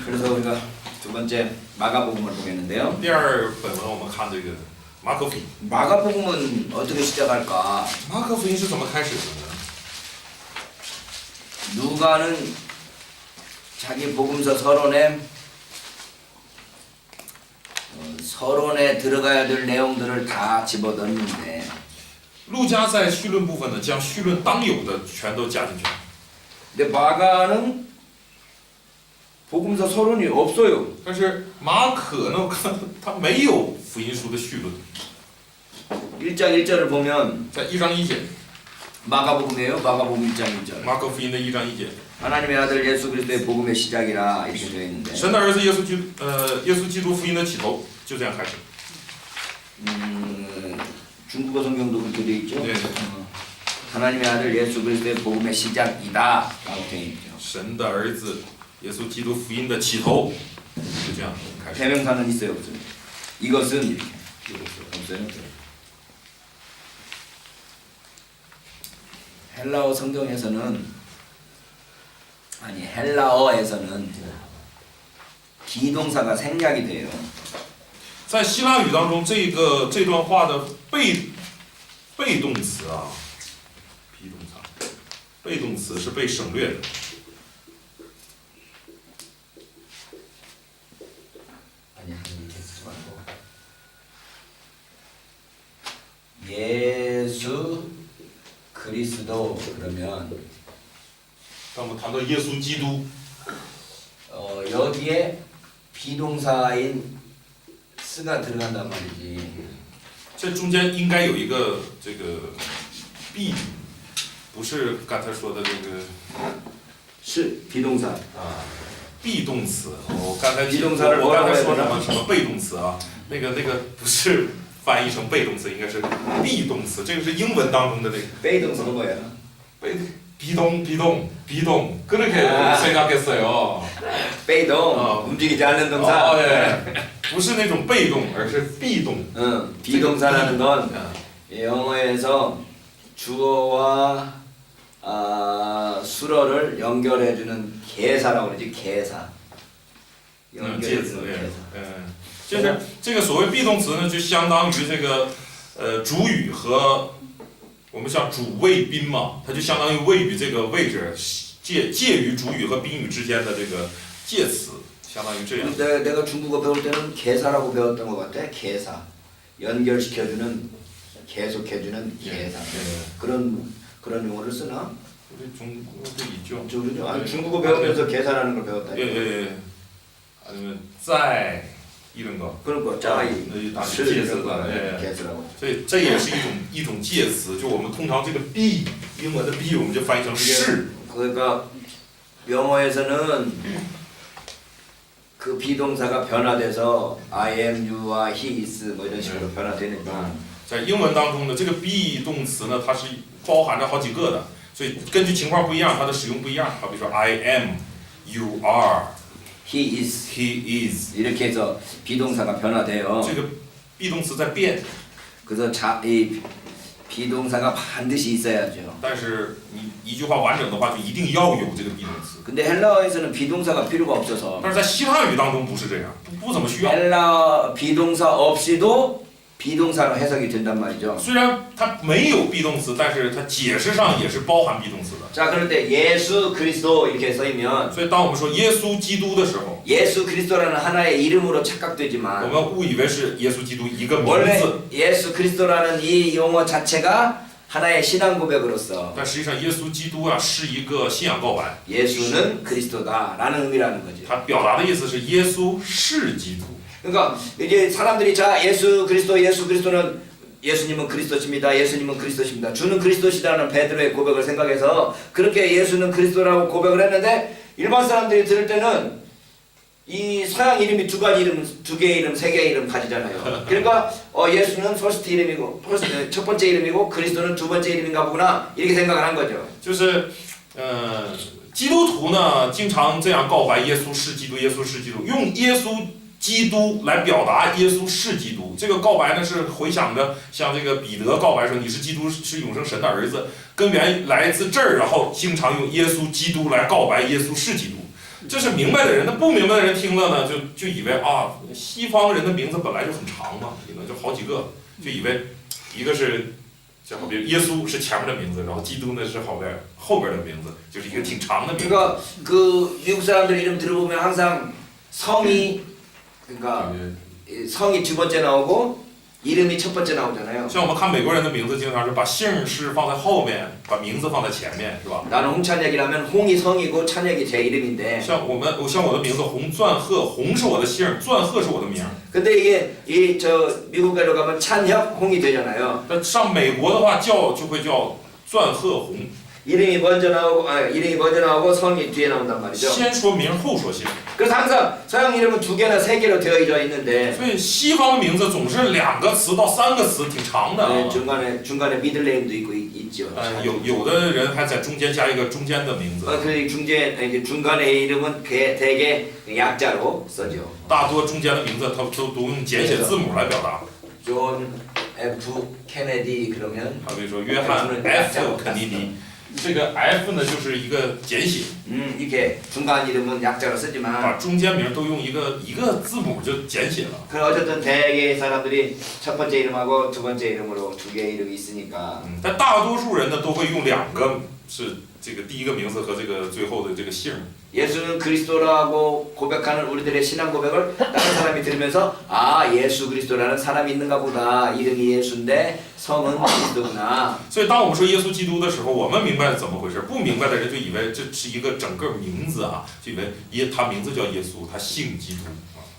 그래서 우리가 두 번째 마가복음을 보겠는데요. 第二本文我们看这个马可福音。 마가복음은 어떻게 시작할까? 马可福音是怎么开始的呢？ 누가는 자기 복음서 서론에 들어가야 될 내용들을 다 집어넣는데 路加在绪论部分呢，将绪论当有的全都加进去了。 근데 마가는 복음서 서론이 없어요. 但是马可呢，我看他没有福音书的绪论， 1장 1절을 보면 在1章1节， 마가복음이에요. 마가복음 1장 1절. 马可福音的1章1节， 하나님의 아들 예수 그리스도의 복음의 시작이라 이렇게 되어 있는데 神的儿子耶稣基督福音的起头就这样开始。 중국어 성경도 그렇게 되어 있죠. 네. 하나님의 아들 예수 그리스도의 복음의 시작이다 라고 되어 있죠. 神的儿子耶稣基督福音的起头就这样开始。 대명사는 있어요, 없어요? 이것은 이렇게 없어요. 헬라어에서는 기동사가 생략이 돼요. 在希腊语当中，这段话的被动词啊，被动词是被省略的。 예수 그리스도 그러면 当我们谈到耶稣基督， 여기에 비동사인 스가 들어간단 말이지. 这中间应该有一个这个 be， 不是刚才说的这个 是비동사. 啊 be 动词。我刚才 비동사를 我刚才 뭐라고 说 해야 什么被动词啊？那个不是翻译成被动词，应该是 be 动词。这个是英文当中的这个 베이동사가 뭐야? 비동 그렇게 생각했어요. 베이동 움직이지 않는 동사. 예. 不是那种被动，而是被动。 비동사라는 건 영어에서 주어와 수어를 연결해주는 개사라고 그러지. 개사. 介词 연결해주는 ， 개사. 就是这个所谓 be 动词呢，就相当于这个主语和我们像主谓宾嘛，它就相当于谓语这个位置介于主语和宾语之间的这个介词，相当于这样。 내가 중국어 배울 때는 개사라고 배웠던 것 같아. 개사. 연결시켜주는, 계속해주는 개사. 그런 용어를 쓰나? 우리 중국어도 있죠. 그렇죠. 아니, 중국어 배우면서 개사라는 걸 배웠다. 예. 아니면 在 이런 거. 그런 거, 짜이, 打是介词的， 개사라고. 所以这也是一种介词，就我们通常这个 be 英文的 be 我们就翻译成是。 그러니까 영어에서는 그 비동사가 변화돼서 I am, you와 he is 뭐 이런 식으로 변화되니까 在英文当中呢，这个 be 动词呢，它是包含着好几个的，所以根据情况不一样，它的使用不一样。好比说 I am, you are, he is he is， 이렇게 해서 비동사가 변화돼요. 这个 be 动词在变， 그래서 이 비동사가 반드시 있어야죠. 但是你一句话完整的话，就一定要有这个 be 动词。 근데 헬라어에서는 비동사가 필요가 없어서 但是在希腊语当中不是这样，不怎么需要。 헬라 비동사 없이도 비동사로 해석이 된단 말이죠. 虽然它没有 be 动词，但是它解释上也是包含 be 动词的。 자, 그럴 때 예수 그리스도 이렇게 쓰이면 所以当我们说耶稣基督的时候， 예수 그리스도라는 하나의 이름으로 我 착각되지만 们误以为是耶稣基督一个名 원래 字， 예수 그리스도라는 이 용어 자체가 하나의 신앙 고백으로서 但实际上耶稣基督啊是一个信仰告白， 예수는 그리스도다라는 의미라는 거죠. 它表达的意思是耶稣是基督。 그러니까 이제 사람들이 자 예수 그리스도는 예수님은 그리스도십니다. 예수님은 그리스도십니다. 주는 그리스도시다는 베드로의 고백을 생각해서 그렇게 예수는 그리스도라고 고백을 했는데 일반 사람들이 들을 때는 이 서양 이름이 두 개의 이름, 세 개의 이름 가지잖아요. 그러니까 예수는 퍼스트 이름이고 첫 번째 이름이고 그리스도는 두 번째 이름인가 보구나 이렇게 생각을 한 거죠. 就是基督徒呢经常这样告白耶稣是基督，耶稣是基督，用耶稣基督来表达耶稣是基督。这个告白呢是回想着像这个彼得告白说你是基督，是永生神的儿子，根源来自这儿，然后经常用耶稣基督来告白耶稣是基督。这是明白的人，那不明白的人听了呢，就以为啊，西方人的名字本来就很长嘛，可能就好几个，就以为一个是，就好比耶稣是前面的名字，然后基督呢是后边的名字，就是一个挺长的名字。 그러니까 그 미국 사람들 이름 들어보면 항상 성이 그러니까 성이 두 번째 나오고 이름이 첫 번째 나오잖아요. 像我们看美国人的名字，经常是把姓氏放在后面，把名字放在前面，是吧？ 나는 홍찬혁이라면 홍이 성이고 찬혁이 제 이름인데. 像我的名字洪钻鹤，洪是我的姓，钻鹤是我的名。 근데 이게 이 저 미국 가로 가면 찬혁 홍이 되잖아요. 但上美国的话就会叫钻鹤洪， 이름이 먼저 나오고 성이 뒤에 나온단 말이죠. 先说名后说姓。 그래서 항상 서양 이름은 두 개나 세 개로 되어져 있는데 所以西方的名字总是2个词到3个词，挺长的。 네, 중간에 미들네임도 있죠. 有的人还在中间加一个中间的名字。 그 중간에 이름은 대개 약자로 써죠. 大多中间的名字它都用简写字母来表达。 존 F 케네디 그러면 好比说约翰 F 肯尼迪，这个 F 呢就是一个简写， 이렇게 중간 이름은 약자로 把 쓰지만 中间名都用一个字母就简写了。 그 어쨌든 대개 사람들이 첫 번째 이름하고 두 번째 이름으로 두 개의 이름이 있으니까 但大多数人呢都会用2个，是这个第一个名字和这个最后的这个姓。 예수는 그리스도라고 고백하는 우리들의 신앙 고백을 다른 사람이 들으면서 아 예수 그리스도라는 사람이 있는가 보다. 이름이 예수인데 성은 그리스도구나. 所以当我们说耶稣基督的时候，我们明白怎么回事，不明白的人就以为这是一个整个名字啊，就以为他名字叫耶稣，他姓基督。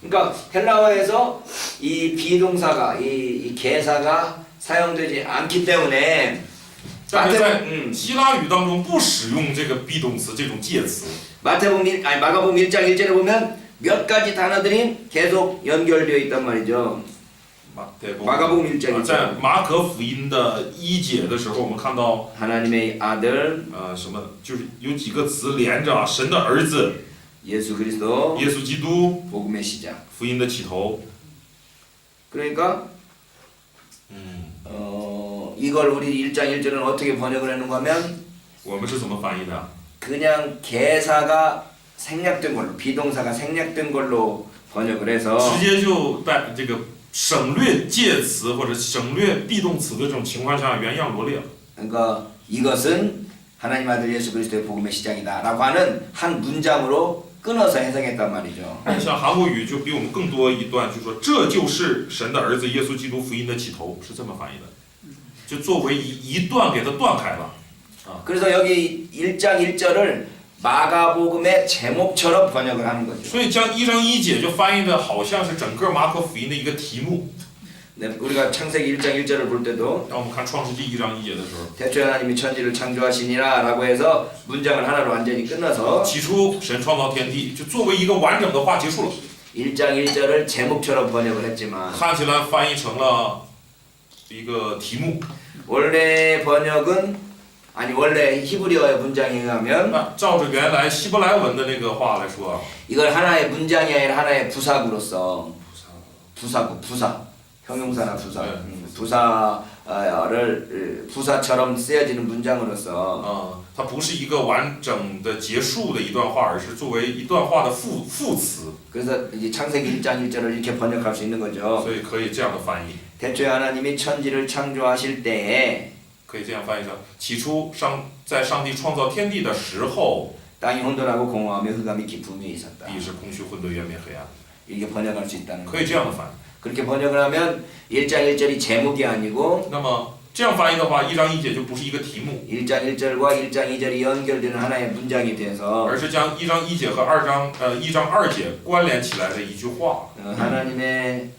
그러니까 헬라어에서 이 비동사가 이 개사가 사용되지 않기 때문에 但是在希腊语当中不使用这个 be 动词这种介词。 마가복음 1장 1절에 보면 몇 가지 단어들이 계속 연결되어 있단 말이죠. 마가복음 1장 在 1절. 马可福音的1节的时候，我们看到 하나님의 아들 什么，就是有几个词连着啊，神的儿子， 예수 그리스도 耶稣基督， 복음의 시작. 福音的起头。 그러니까 이걸 우리 1장 1절은 어떻게 번역을 했는가 하면 我们是怎么翻译的？ 그냥 개사가 생략된 걸로 비동사가 생략된 걸로 번역을 해서 直接就在这个省略介词或者省略 be 动词的这种情况下，原样罗列了。 그러니까 이것은 하나님 아들 예수 그리스도의 복음의 시작이다라고 하는 한 문장으로 끊어서 해석했단 말이죠. 像韩国语就比我们更多一段，就说这就是神的儿子耶稣基督福音的起头，是这么翻译的，就作为一段给它断开了。 그래서 여기 1장 1절을 마가복음의 제목처럼 번역을 하는 거죠. 所以将1章1节就翻译的好像是整个马可福音的一个题目。 네, 우리가 창세기 1장 1절을 볼 때도 当我们看创世纪1章1节的时候， 대초에 하나님이 천지를 창조하시니라라고 해서 문장을 하나로 완전히 끝나서 起初神创造天地，就作为一个完整的话结束了。 1장 1절을 제목처럼 번역을 했지만 看起来翻译成了一个题目。 원래 번역은 원래 히브리어의 문장에 의하면 那照着原来希伯来文的那个话来说， 이걸 하나의 문장이 아니라 하나의 부사구로서 부사 형용사나 부사 부사처럼 쓰여지는 문장으로서 它不是一个完整的结束的一段话，而是作为一段话的副词， 그래서 이제 창세기 1장 1절을 이렇게 번역할 수 있는 거죠. 所以可以这样的翻译， 대초에 하나님이 천지를 창조하실 때에 可以这样翻译成：起初在上帝创造天地的时候， 땅이 혼돈하고 공허하며 흑암이 깊음이 있었다. 地是空虚混沌，渊面黑暗， 이렇게 번역할 수 있다는 可以 거죠. 这样的翻译。 그렇게 번역을 하면 1장 1절이 제목이 아니고 那么这样翻译的话，1章1节就不是一个题目， 1장 1절과 1장 2절이 연결되는 하나의 문장이 돼서 而是将1章1节和1章2节关联起来的一句话。 하나님의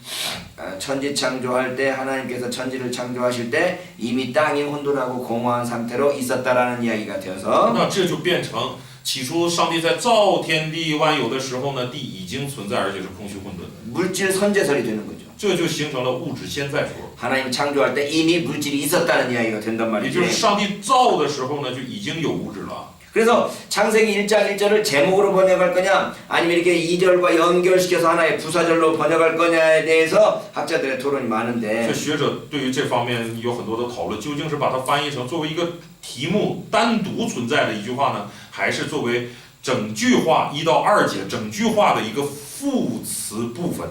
천지 창조할 때 하나님께서 천지를 창조하실 때 이미 땅이 혼돈하고 공허한 상태로 있었다라는 이야기가 되어서 那这就变成起初上帝在造天地万有的时候呢，地已经存在，而且是空虚混沌的， 물질 선제설이 되는 거죠. 这就形成了物质现在说。 하나님 창조할 때 이미 물질이 있었다는 이야기가 된단 也就是 말이지. 上帝造的时候呢，就已经有物质了。 그래서 창세기 1장 1절을 제목으로 번역할 거냐 아니면 이렇게 2절과 연결시켜서 하나의 부사절로 번역할 거냐에 대해서 학자들의 토론이 这 많은데 学者对于这方面有很多的讨论，究竟是把它翻译成作为一个题目单独存在的一句话呢，还是作为整句话1到2节整句话的一个副词部分。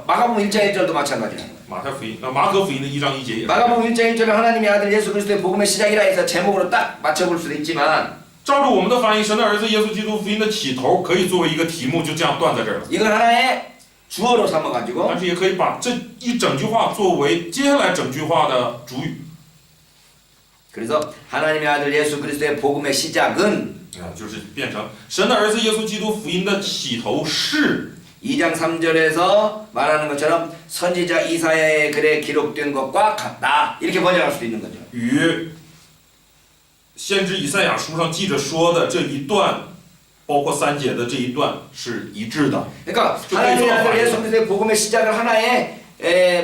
마가복음 1장 1절도 마찬가지야. 马可福音的1장 1节也是。 마가복음 1장 1절은 하나님의 아들 예수 그리스도의 복음의 시작이라 해서 제목으로 딱 맞춰볼 수도 있지만 照着我们的翻译，神的儿子耶稣基督福音的起头可以作为一个题目，就这样断在这儿了。 이걸 하나의 주어로 삼아가지고 但是也可以把这一整句话作为接下来整句话的主语。 그래서 하나님의 아들 예수 그리스도의 복음의 시작은 就是变成神的儿子耶稣基督福音的起头是 2장 3절에서 말하는 것처럼 선지자 이사야의 글에 기록된 것과 같다. 이렇게 번역할 수도 있는 거죠. 与先知以赛亚书上记着说的这一段，包括3节的这一段是一致的。 그러니까 하나님의 아들 예수 그리스도의 복음의 시작을 하나의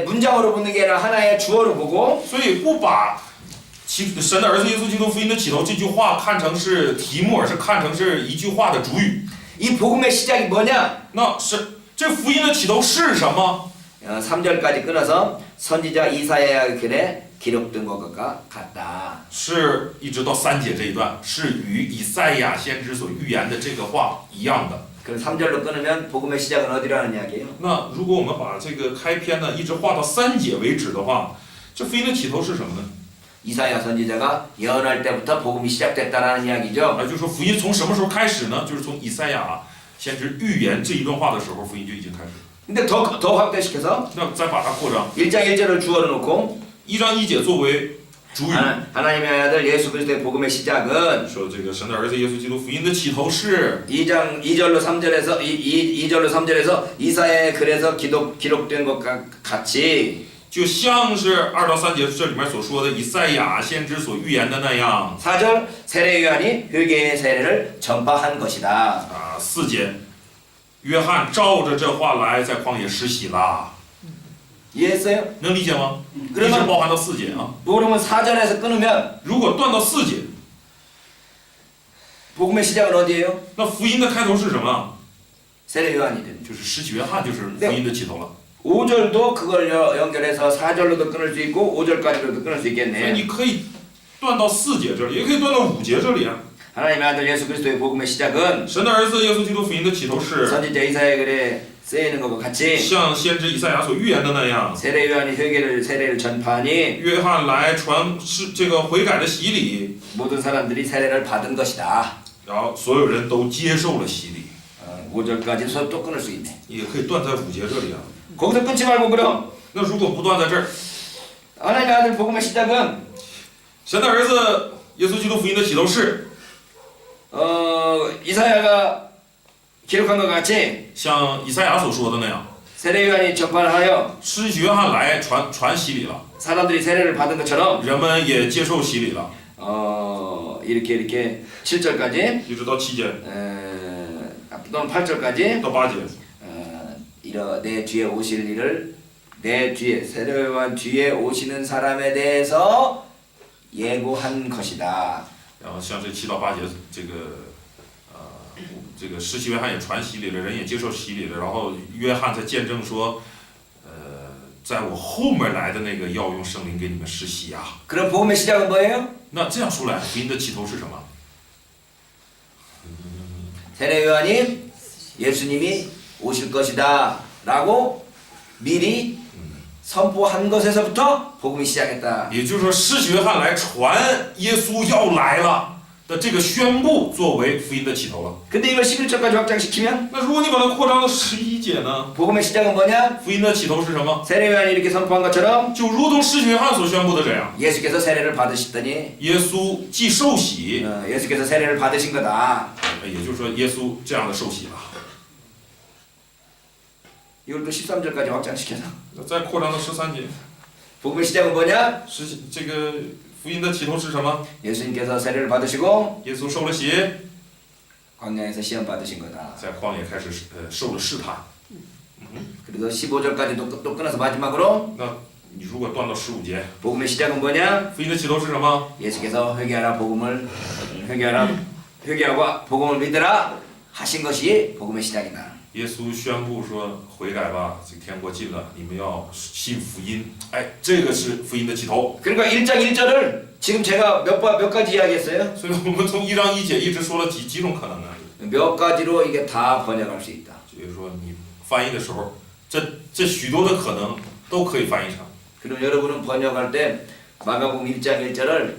문장으로 보는 게 아니라 하나의 주어로 보고 所以不把神的儿子耶稣基督福音的起头这句话看成是题目，而是看成是一句话的主语。 이 복음의 시작이 뭐냐? 那这福音的起头是什么？ 3절까지 끊어서 선지자 이사야의 글에 기록된 것과 같다. 是一直到3节这一段，是与以赛亚先知所预言的这个话一样的。 그럼 3절로 끊으면 복음의 시작은 어디라는 이야기예요? 那如果我们把这个开篇呢一直画到3节为止的话，这福音的起头是什么呢？ 이사야 선지자가 예언할 때부터 복음이 시작됐다라는 이야기죠. 就是说福音从什么时候开始呢？就是从以赛亚先知预言这一段话的时候，福音就已经开始了。 근데 더 확대시켜서 那再把它扩张， 1장 1절을 주어로 놓고 1章1节作为主语， 하나님의 아들 예수 그리스도의 복음의 시작은 说这个神的儿子耶稣基督福音的起头是 2장 2절로 3절에서 2절로 3절에서 이사야의 글에서 기록된 것과 같이 就像是2到3节这里面所说的以赛亚先知所预言的那样。 4절 세례 요한이 회개의 세례를 전파한 것이다. 4节，约翰照着这话来在旷野施洗啦， 이해했어요? 能理解吗？ 그러면 一直包含到4节啊。 그러면 4절에서 끊으면 如果断到4节， 복음의 시작은 어디예요? 那福音的开头是什么？ 세례 요한이든. 就是施洗约翰，就是福音的起头了。 5절도 그걸 연결해서 4절로도 끊을 수 있고 5절까지로도 끊을 수 所以 있겠네. 你可以断到4节这里，也可以断到5节这里啊。 하나님의 아들 예수 그리스도의 복음의 시작은 神的儿子耶稣基督福音的起头是 선지자 이사야의 글에 쓰여있는 것과 같이 像先知以赛亚所预言的那样， 세례 요한이 세례를 전파하니 约翰来传是这个悔改的洗礼， 모든 사람들이 세례를 받은 것이다. 然后所有人都接受了洗礼， 5절까지 또 끊을 수 있네. 也可以断在5节这里啊。 거기서 끊지 말고 그럼 那如果不断在这儿， 하나님의 아들 복음의 시작은 神的儿子耶稣基督福音的起头是 이사야가 기록한 것 같이 像以赛亚所说的那样， 세례 요한이 전파를 하여 施洗约翰来传洗礼了， 사람들이 세례를 받은 것처럼 人们也接受洗礼了， 이렇게 7절까지 一直到7节 또는 8절까지 到8节， 내 뒤에 오실 일을 내 뒤에 세례 요한 뒤에 오시는 사람에 대해서 예고한 것이다. 然后像这7到8节这个施洗约翰也传洗礼了，人也接受洗礼了，然后约翰在见证说，在我后面来的那个要用圣灵给你们施洗啊。 그럼 복음의 시작은 뭐예요? 那这样说来，福音的起头是什么？ 세례 요한이 예수님이 오실 것이다 라고 미리 선포한 것에서부터 복음이 시작했다. 也就是说，施洗约翰来传耶稣要来了的这个宣布，作为福音的起头了。 근데 이걸 11절까지 확장시키면 那如果你把它扩张到11节呢？ 복음의 시작은 뭐냐? 福音的起头是什么？ 세례 요한이 이렇게 선포한 것처럼 就如同施洗约翰所宣布的这样， 예수께서 세례를 받으시더니 耶稣既受洗， 예수께서 세례를 받으신 거다. 也就是说耶稣这样的受洗了。 이걸 또 13절까지 확장시켜서 那再扩张到13节， 복음의 시작은 뭐냐? 这个福音的起头是什么？ 예수님께서 세례를 받으시고 耶稣受了洗， 광야에서 시험 받으신 거다. 在旷野开始受了试探。 그리고 15절까지 또 끊어서 마지막으로 那你如果断到15节， 복음의 시작은 뭐냐? 福音的起头是什么？ 예수께서 회개하고 복음을 믿으라 하신 것이 복음의 시작이다. 耶稣宣布说：“悔改吧，这天国近了，你们要信福音。”哎，这个是福音的起头。 그러니까 1장 1절을 지금 제가 몇 가지 이야기했어요? 所以我们从1章1节一直说了几种可能啊。몇 가지로 이게 다 번역할 수 있다. 就是说你翻译的时候，这许多的可能都可以翻译成。 그럼 여러분은 번역할 때 마가복음 1장 1절을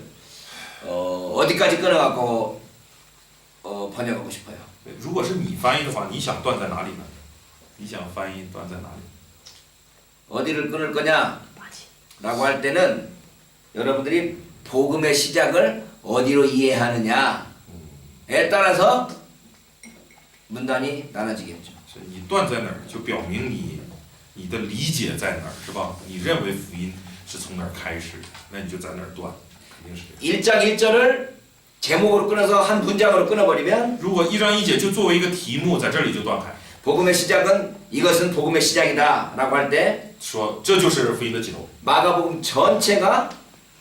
어디까지 끊어갖고 번역하고 싶어요? 如果是你翻译的话，你想断在哪里呢？你想翻译断在哪里？ 어디를 끊을 거냐? 라고 할 때는 여러분들이 복음의 시작을 어디로 이해하느냐에 따라서 문단이 나눠지겠죠. 是你断在哪儿，就表明你的理解在哪儿，是吧？你认为福音是从哪儿开始的，那你就在哪儿断，肯定是这样。 1장 1절을 제목으로 끊어서 한 문장으로 끊어버리면 如果一章一节就作为一个题目在这里就断开， 복음의 시작은 이것은 복음의 시작이다 라고 할 때 说这就是福音的起头， 마가복음 전체가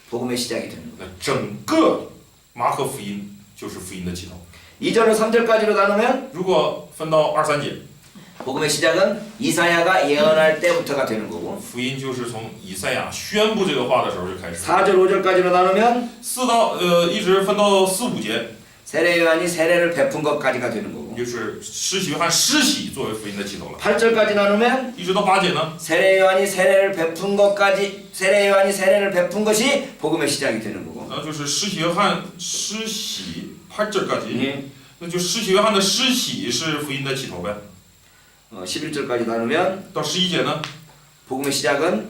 복음의 시작이 되는 거예요. 那整个马可福音就是福音的起头。 2절을 3절까지로 나누면 如果分到2、3节， 복음의 시작은 이사야가 예언할 때부터가 되는 거고 福音就是从以赛亚宣布这个话的时候就开始。 4절 5절까지로 나누면 一直分到4、5节， 세례 요한이 세례를 베푼 것까지가 되는 거고 就是施洗约翰施洗作为福音的起头了。 8절까지 나누면 一直到8节呢， 세례 요한이 세례를 베푼 것까지 세례 요한이 세례를 베푼 것이 복음의 시작이 되는 거고 然后就是施洗约翰施洗8절까지， 예. 那就施洗约翰的施洗是福音的起头呗。 11절까지 나누면 到11节呢， 복음의 시작은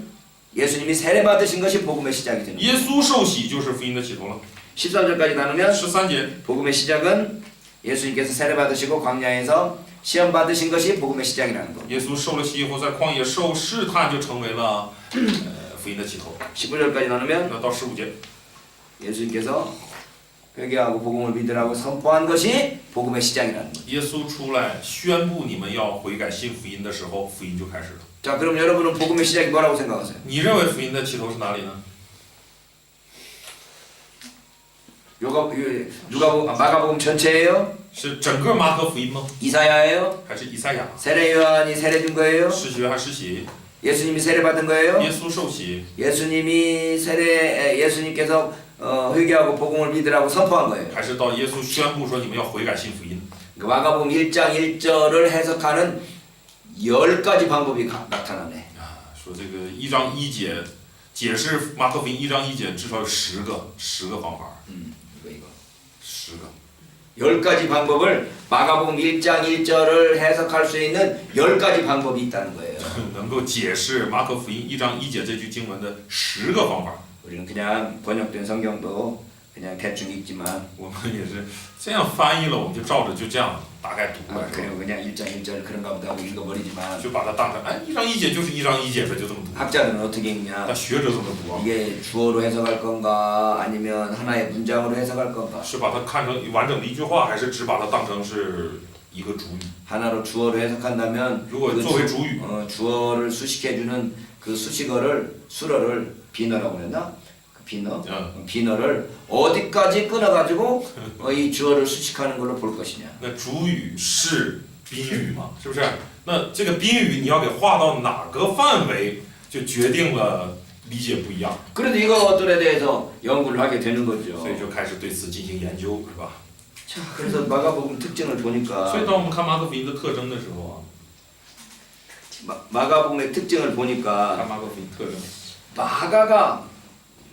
예수님이 세례 받으신 것이 복음의 시작이 되는 거고 耶稣受洗就是福音的起头了。 13절까지 나누면 13节， 복음의 시작은 예수님께서 세례 받으시고 광야에서 시험 받으신 것이 복음의 시작이라는 거 耶稣受了洗以后在旷野受试探就成为了福音的起头。 15절까지 나누면 那到15节， 예수님께서 회개하고 복음을 믿으라고 선포한 것이 복음의 시작이라는 거예요. 耶稣出来宣布你们要悔改信福音的时候，福音就开始了。 자, 그럼 여러분은 복음의 시작이 뭐라고 생각하세요? 你认为福音的起头是哪里呢？ 마가복음 전체예요? 是整个马可福音吗？ 이사야예요? 还是以赛亚？ 세례 요한이 세례 준 거예요? 施洗约翰施洗， 예수님이 세례 받은 거예요? 耶稣受洗， 예수님께서 회개하고 복음을 믿으라고 선포한 거예요. 还是到耶稣宣布说你们要悔改信福音？ 마가복음 1장 1절을 해석하는 10가지 방법이 나타나네. 啊，说这个1章1节解释马可福音1章1节至少有10个方法， 이거. 10个。 10가지 방법을 마가복음 1장 1절을 해석할 수 있는 10가지 방법이 있다는 거예요. 能够解释马可福音1章1节这句经文的10个方法。 우리는 그냥 번역된 성경도 그냥 대충 읽지만 我们也是这样翻译了，我们就照着就这样大概读了， 그리고 그냥 1장 1절 그런가 보다 하고 읽어버리지만 就把它当成1章1节就是1章1节的，就这么读。 학자들은 어떻게 읽냐? 但学者怎么读啊？ 이게 주어로 해석할 건가 아니면 하나의 문장으로 해석할 건가? 是把它看成完整的一句话，还是只把它当成是一个主语？ 하나로 주어로 해석한다면 如果 그 作为主语， 주어를 수식해주는 그 수식어를 수어를 비너라고 그랬나? 그 비너? 비너를 어디까지 끊어가지고 이 주어를 수식하는 걸로 볼 것이냐? 那主语是宾语嘛，是不是？那这个宾语你要给划到哪个范围，就决定了理解不一样。 그래도 이것들에 대해서 연구를 하게 되는 거죠. 所以就开始对此进行研究，是吧？ 자, 그래서 마가복음 특징을 所以 보니까 当我们看马可福音的特征的时候啊， 마가복음의 특징을 看 보니까 马可福音特征， 마가가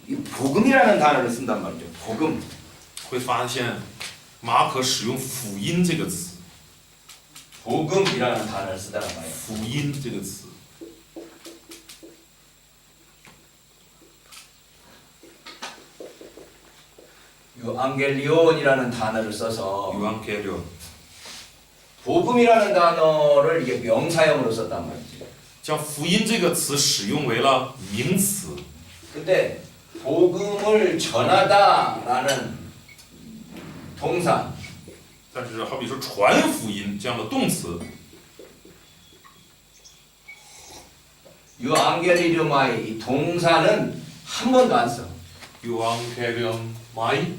이 복음이라는 단어를 쓴단 말이죠. 복음. 会发现马可使用福音这个词， 복음이라는 단어를 쓰단 말이에요. 福音这个词。 유앙겔리온이라는 단어를 써서 유앙겔리온 복음이라는 단어를 이게 명사형으로 썼단 말이지. 将福音这个词使用为了名词， 근데 복음을 전하다라는 동사 但是好比说传福音这样的动词， 유앙겔리조마이 이 동사는 한 번도 안 써. 유앙겔리온 마이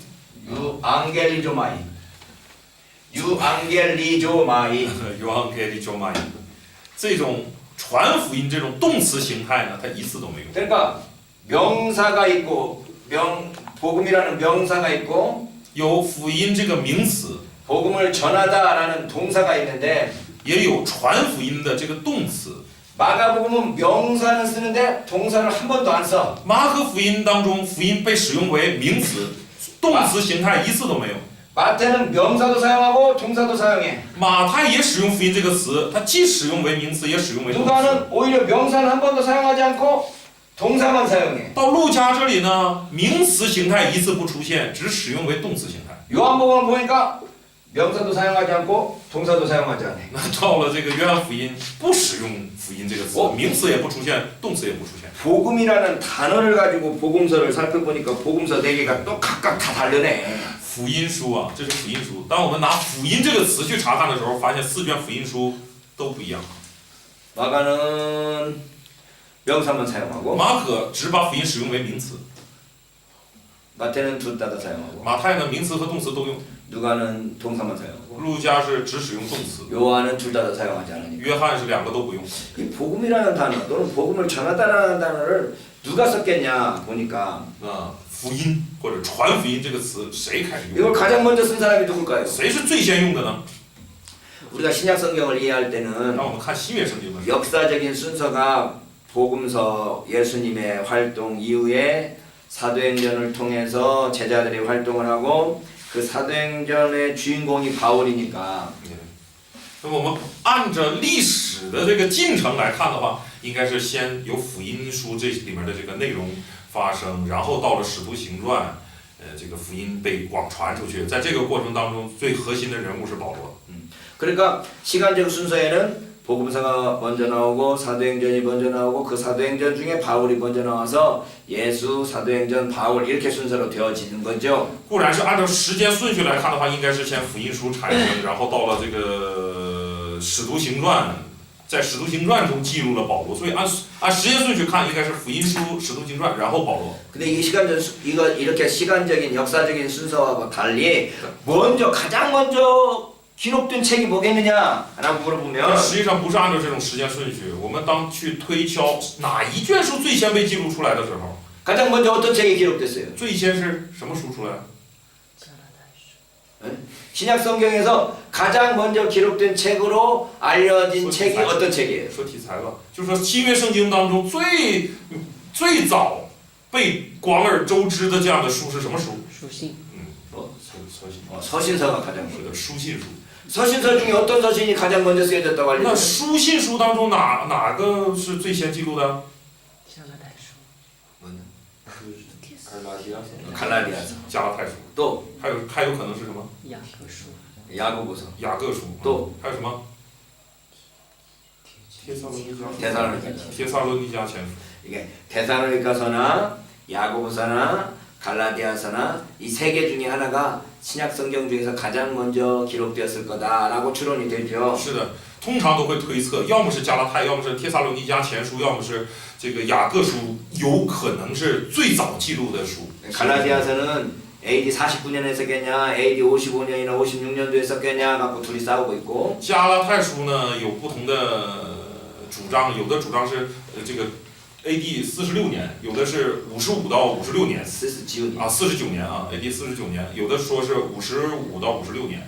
유앙겔리조마이 유앙겔리조마이 유앙겔리조마이 这种传福音这种动词形态呢，它一次都没有。 그러니까 명사가 있고 복음이라는 명사가 있고 有福音这个名词， 복음을 전하다라는 동사가 있는데 也有传福音的这个动词。 마가복음은 명사는 쓰는데 동사를 한 번도 안 써. 马可福音当中，福音被使用为名词，动词形态一次都没有。 마태는 명사도 사용하고 동사도 사용해. 马太也使用福音这个词，它既使用为名词，也使用为动词。 누가는 오히려 명사는 한 번도 사용하지 않고 동사만 사용해. 到路加这里呢，名词形态一次不出现，只使用为动词形态。 요한복음을 보니까 명사도 사용하지 않고 동사도 사용하지 않아. 那到了这个约翰福音，不使用福音这个词，名词也不出现，动词也不出现。 복음이라는 단어를 가지고 복음서를 살펴보니까 복음서 4개가 또 각각 다 다르네. 福音书啊，这是福音书。当我们拿福音这个词去查看的时候，发现4卷福音书都不一样。 마가는 명사만 사용하고 马可只把福音使用为名词， 마태는 둘 다 사용하고 马太呢名词和动词都用， 누가는 동사만 사용하고 路加是只使用动词， 요한은 둘 다 사용하지 않으니까. 约翰是2个都不用。 이 복음이라는 단어 또는 복음을 전하다라는 단어를 누가 썼겠냐 보니까 福音或者传福音这个词谁开始用？ 이걸 가장 먼저 쓴 사람이 누굴까요? 谁是最先用的呢？ 우리가 신약 성경을 이해할 때는 让我们看新约圣经的时候， 역사적인 순서가 복음서 예수님의 활동 이후에 사도행전을 통해서 제자들이 활동을 하고 그 사도행전의 주인공이 바울이니까 那么我们按着历史的这个进程来看的话，应该是先有福音书这里面的这个内容发生，然后到了使徒行传，这个福音被广传出去。在这个过程当中，最核心的人物是保罗。 그러니까 시간적 순서에는 복음서가 먼저 나오고 사도행전이 먼저 나오고 그 사도행전 중에 바울이 먼저 나와서 예수 사도행전 바울 이렇게 순서로 되어지는 거죠. 固然是按照时间顺序来看的话，应该是先福音书产生，然后到了这个使徒行传，在使徒行传中记录了保罗，所以按时间顺序看，应该是福音书、使徒行传，然后保罗。 근데 이거 이렇게 시간적인 역사적인 순서와 달리 가장 먼저 기록된 책이 뭐겠느냐라고 물어보면 但实际上不是按照这种时间顺序，我们当去推敲哪一卷书最先被记录出来的时候， 가장 먼저 어떤 책이 기록됐어요? 最先是什么书出来？ 신약 성경에서 가장 먼저 기록된 책으로 알려진 책이 어떤 책이에요? 说题材吧，就说新约圣经当中最早被广而周知的这样的书是什么书？书信。 서신서가 가장 먼저. 是的，书信书。 서신서 중에 어떤 서신이 가장 먼저 쓰여졌다고 那 알려져요? 书信书当中哪个是最先记录的？ 加拉太书。 갈라디아서. 加拉太书。 또 还有可能是什么？ 雅各书。 야고보서. 雅各书。 또 还有什么？帖撒罗尼迦。 데살로니가. 帖撒罗尼迦前书。 이게 데살로니가서나 야고보서나 갈라디아서나 이 세 개 중에 하나가 신약 성경 중에서 가장 먼저 기록되었을 거다라고 추론이 되죠. 是的，通常都会推测，要么是加拉太，要么是帖撒罗尼迦前书，要么是这个雅各书，有可能是最早记录的书。 갈라디아서는 AD 49년에 썼겠냐, AD 55년이나 56년도에 썼겠냐 갖고 둘이 싸우고 있고. 加拉太书呢有不同的主张，有的主张是这个 AD 46年，有的是55到56年。 49년. 啊，49年啊 ，AD 49年，有的说是55到56年。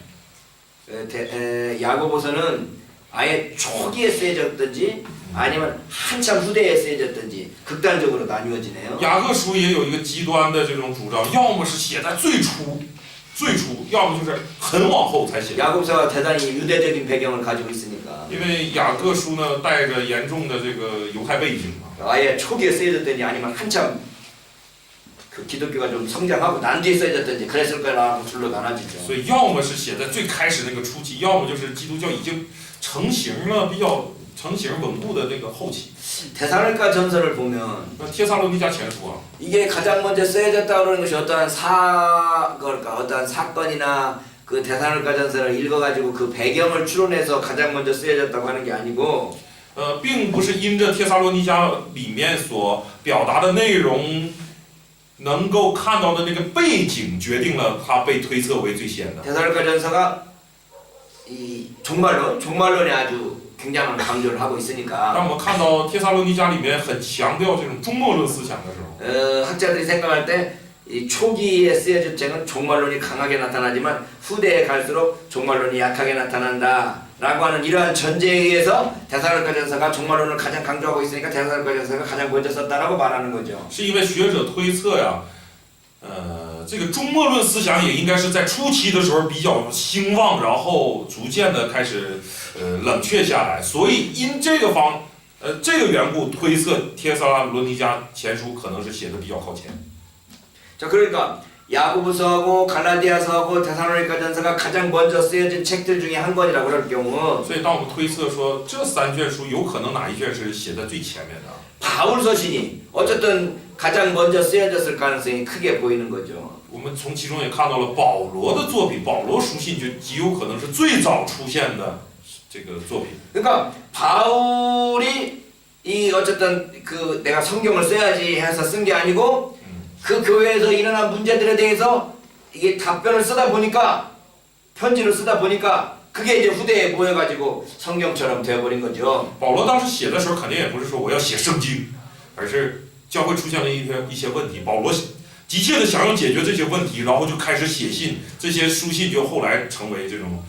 야고보서는 아예 초기에 쓰여졌든지 아니면 한참 후대에 쓰여졌든지 극단적으로 나뉘어지네요. 雅各书也有一个极端的这种主张，要么是写在最初，要么就是很往后才写。 야고보서가 대단히 유대적인 배경을 가지고 있으니까 因为雅各书呢带着严重的这个犹太背景嘛， 아예 초기에 쓰여졌든지 아니면 한참 그 기독교가 좀 성장하고 난 뒤에 써졌든지 그랬을 거라고 둘로 나눠지죠. 所以要么是写在最开始那个初期，要么就是基督教已经成型了、比较成型稳固的那个后期。 데살로니가 전서를 보면 那帖撒罗尼迦前书啊， 이게 가장 먼저 쓰여졌다고 그러는 것이 어떠한 어떠한 사건이나 그 데살로니가 전서를 읽어가지고 그 배경을 추론해서 가장 먼저 쓰여졌다고 하는 게 아니고 并不是因着帖撒罗尼迦里面所表达的内容，能够看到的那个背景决定了它被推测为最先的。 데살로니가 전서가 이 종말론에 아주 굉장한 강조를 하고 있으니까 当我们看到帖撒罗尼迦里面很强调这种终末论思想的时候， 학자들이 생각할 때 이 초기에 쓰여질 책은 종말론이 강하게 나타나지만 후대에 갈수록 종말론이 약하게 나타난다 라고 하는 이러한 전제에 의해서 데살로니가전서가 종말론을 가장 강조하고 있으니까 데살로니가전서가 가장 먼저 썼다라고 말하는 거죠. 是因为学者推测呀，这个终末论思想也应该是在初期的时候比较兴旺，然后逐渐的开始冷却下来，所以因这个缘故推测帖撒罗尼迦前书可能是写的比较靠前。 자, 그러니까 야고보서하고 갈라디아서하고 데살로니가전서가 가장 먼저 쓰여진 책들 중에 한 권이라고 그럴 경우 所以当我们推测说这三卷书有可能哪一卷是写在最前面的， 바울 서신이 어쨌든 가장 먼저 쓰여졌을 가능성이 크게 보이는 거죠. 我们从其中也看到了保罗的作品，保罗书信就极有可能是最早出现的这个作品。 그러니까 바울이 이 어쨌든 그 내가 성경을 써야지 해서 쓴 게 아니고 그 교회에서 일어난 문제들에 대해서 이게 답변을 쓰다 보니까 편지를 쓰다 보니까 그게 이제 후대에 모여가지고 성경처럼 되어버린 거죠. 保罗当时写的时候，肯定也不是说我要写圣经，而是教会出现了一些问题，保罗急切的想要解决这些问题，然后就开始写信，这些书信就后来成为这种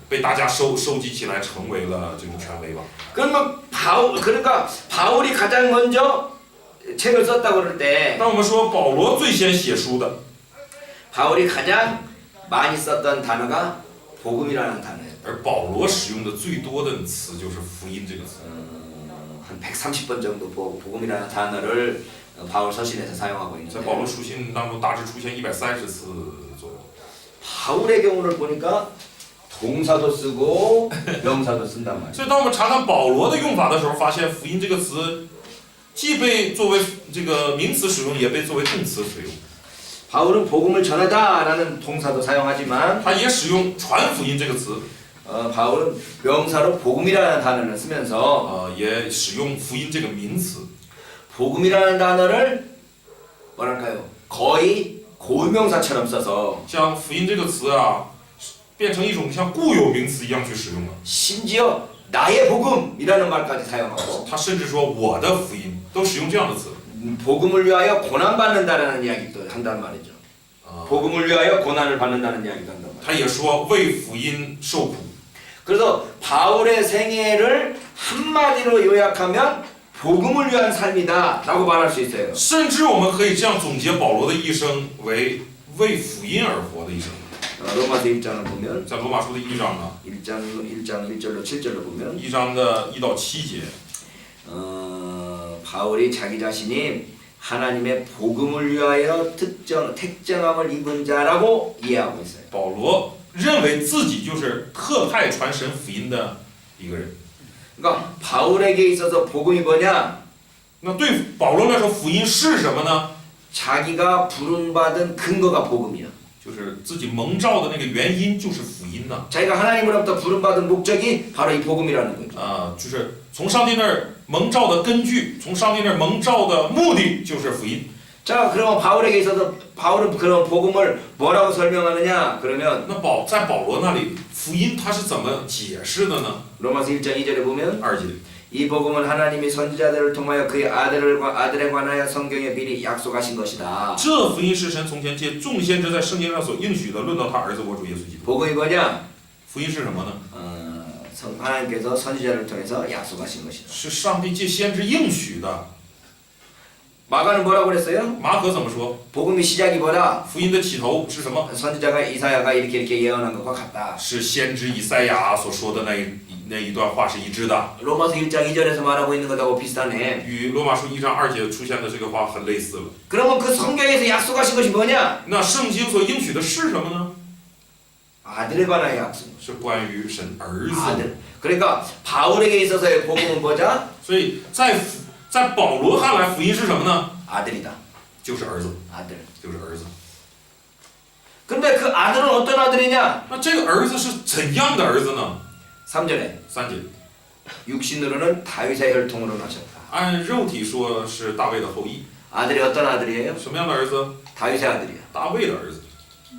被大家收集起来，成为了这种权威吧。 그러니까 바울이 가장 먼저 책을 썼다고 그럴 때 当我们说保罗最先写书的， 바울이 가장 많이 썼던 단어가 복음이라는 단어예요. 而保罗使用的最多的词就是福音这个词。 한 130번 정도 복음이라는 단어를 바울 서신에서 사용하고 在保罗 있는데 书信当中大致出现130次左右。 바울의 경우를 보니까 동사도 쓰고 명사도 쓴단 말이에요. 所以当我们查看保罗的用法的时候，发现福音这个词既被作为这个名词使用，也被作为动词使用。 바울은 복음을 전하다라는 동사도 사용하지만 他也使用传福音这个词， 바울은 명사로 복음이라는 단어를 쓰면서 也使用福音这个名词。 복음이라는 단어를 뭐랄까요? 거의 고유명사처럼 써서 将福音这个词啊，变成一种像固有名词一样去使用了。 심지어 나의 복음이라는 말까지 사용하고 他甚至说我的福音都使用这样的词。 복음을 위하여 고난받는다라는 이야기도 한단 말이죠. 복음을 위하여 고난을 받는다는 이야기도 한단 말이죠. 他也说为福音受苦。 그래서 바울의 생애를 한마디로 요약하면 복음을 위한 삶이다라고 말할 수 있어요. 甚至我们可以这样总结保罗的一生为为福音而活的一生。 로마서 1장을 보면 在罗马书的1章啊， 1장 1절로 7절로 보면 1章的1到7节， 바울이 자기 자신이 하나님의 복음을 위하여 택정함을 입은 자라고 이해하고 있어요. 保罗认为自己就是特派传神福音的一个人。 그러니까 바울에게 있어서 복음이 뭐냐? 那对保罗来说，福音是什么呢？ 자기가 부름받은 근거가 복음이야. 就是自己蒙召的那个原因就是福音呢。 자기가 하나님으로부터 부름받은 목적이 바로 이 복음이라는 거죠. 就是从上帝那儿蒙召的根据，从上帝那儿蒙召的目的就是福音。 자, 그러면 바울에게 있어서 바울은 그런 복음을 뭐라고 설명하느냐? 그러면 那在保罗那里，福音他是怎么解释的呢？ 로마서 1장 2절에 보면 2节， 이 복음은 하나님이 선지자들을 통하여 그의 아들에 관하여 성경에 미리 약속하신 것이다. 这福音是神从前借众先知在圣经上所应许的，论到他儿子我主耶稣基督。 복음이 뭐냐? 福音是什么呢？ 하나님께서 선지자를 통해서 약속하신 것이다. 是上帝借先知应许的。 마가는 뭐라고 그랬어요? 马可怎么说？ 복음의 시작이 뭐다? 福音的起头是什么？ 선지자가 이사야가 이렇게 예언한 것과 같다. 是先知以赛亚所说的那一段话是一致的， 로마서 1장 2절에서 말하고 있는 것하고 비슷하네. 与罗马书1章2节出现的这个话很类似了。 그러면 그 성경에서 약속하신 것이 뭐냐? 那圣经所应许的是什么呢？ 아들에 관하여 약속. 是关于神儿子。 아들. 그러니까 바울에게 있어서의 복음은 뭐죠? 所以在保罗看来，福音是什么呢？ 아들이다. 就是儿子， 아들. 就是儿子。 근데 그 아들은 어떤 아들이냐? 那这个儿子是怎样的儿子呢？ 3절에 3节， 육신으로는 다윗의 혈통으로 나셨다. 按肉体说是大卫的后裔。 아들이 어떤 아들이에요? 什么样的儿子？ 다윗의 아들이야. 大卫的儿子。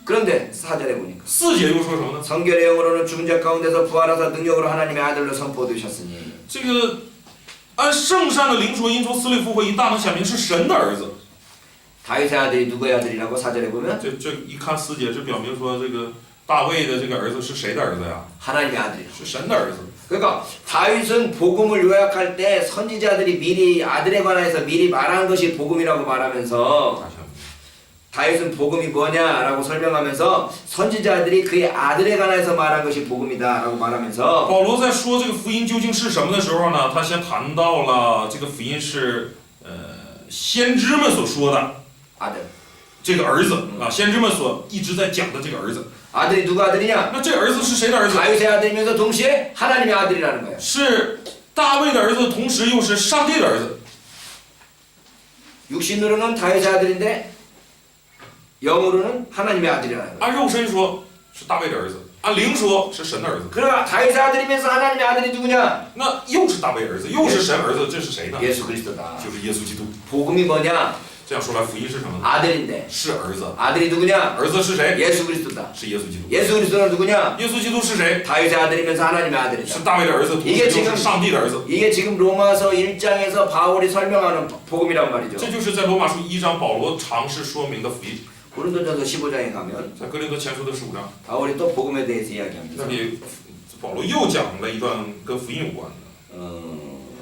그런데 4절에 보니까 4节又说什么呢？ 성결의 영으로는 죽은 자 가운데서 부활하사 능력으로 하나님의 아들로 선포되셨으니 这个按圣善的灵说，因从死里复活，因大能显明是神的儿子。 다윗의 아들이 누구의 아들이라고 4절에 보면 这一看4节，这表明说这个大卫的这个儿子是谁的儿子呀？ 하나님의 아들이라. 是神的儿子。 그러니까 다윗은 복음을 요약할 때 선지자들이 미리 아들에 관해서 미리 말한 것이 복음이라고 말하면서 大家 다윗은 복음이 뭐냐라고 설명하면서 선지자들이 그의 아들에 관해서 말한 것이 복음이다라고 말하면서 保罗在说这个福音究竟是什么的时候呢，他先谈到了这个福音是先知们所说的 아들. 这个儿子啊，先知们所一直在讲的这个儿子。 아들이 누가 아들이냐? 那这儿子是谁的儿子？ 다윗의 아들이면서 동시에 하나님의 아들이라는 거예요. 是大卫的儿子，同时又是上帝的儿子。 육신으로는 다윗의 아들인데 영으로는 하나님의 아들이라는 거예요. 按肉身说是大卫的儿子，按灵说是神的儿子。 그러나 다윗의 아들이면서 하나님의 아들이 누구냐? 那又是大卫儿子，又是神儿子，这是谁呢？ 예수 그리스도다. 就是耶稣基督。 복음이 뭐냐? 这样说来，福音是什么呢？ 아들인데 是儿子。 아들이 누구냐? 儿子是谁？ 예수 그리스도다. 是耶稣基督。 예수 그리스도는 누구냐? 耶稣基督是谁？ 다윗의 아들이면서 하나님의 아들이다. 是大卫的儿子，同时又是上帝的儿子。 이게 지금 로마서 1장에서 바울이 설명하는 복음이란 말이죠. 这就是在罗马书1章保罗尝试说明的福音。 고린도전서 15장에 가면 在哥林多前书的15章， 바울이 또 복음에 대해서 이야기합니다. 那里保罗又讲了一段跟福音有关的。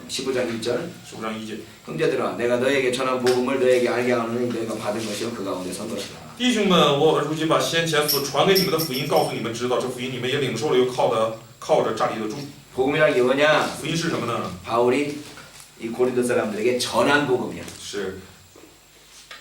15장 1절 15章1节， 형제들아 내가 너에게 전한 복음을 너에게 알게 하노니 너희가 받은 것이요 그 가운데 선 것이라. 弟兄们，我如今把先前所传给你们的福音告诉你们知道，这福音你们也领受了，又靠着站立得住。 복음이란 게 뭐냐? 福音是什么呢？ 바울이 이 고린도 사람들에게 전한 복음이야. 是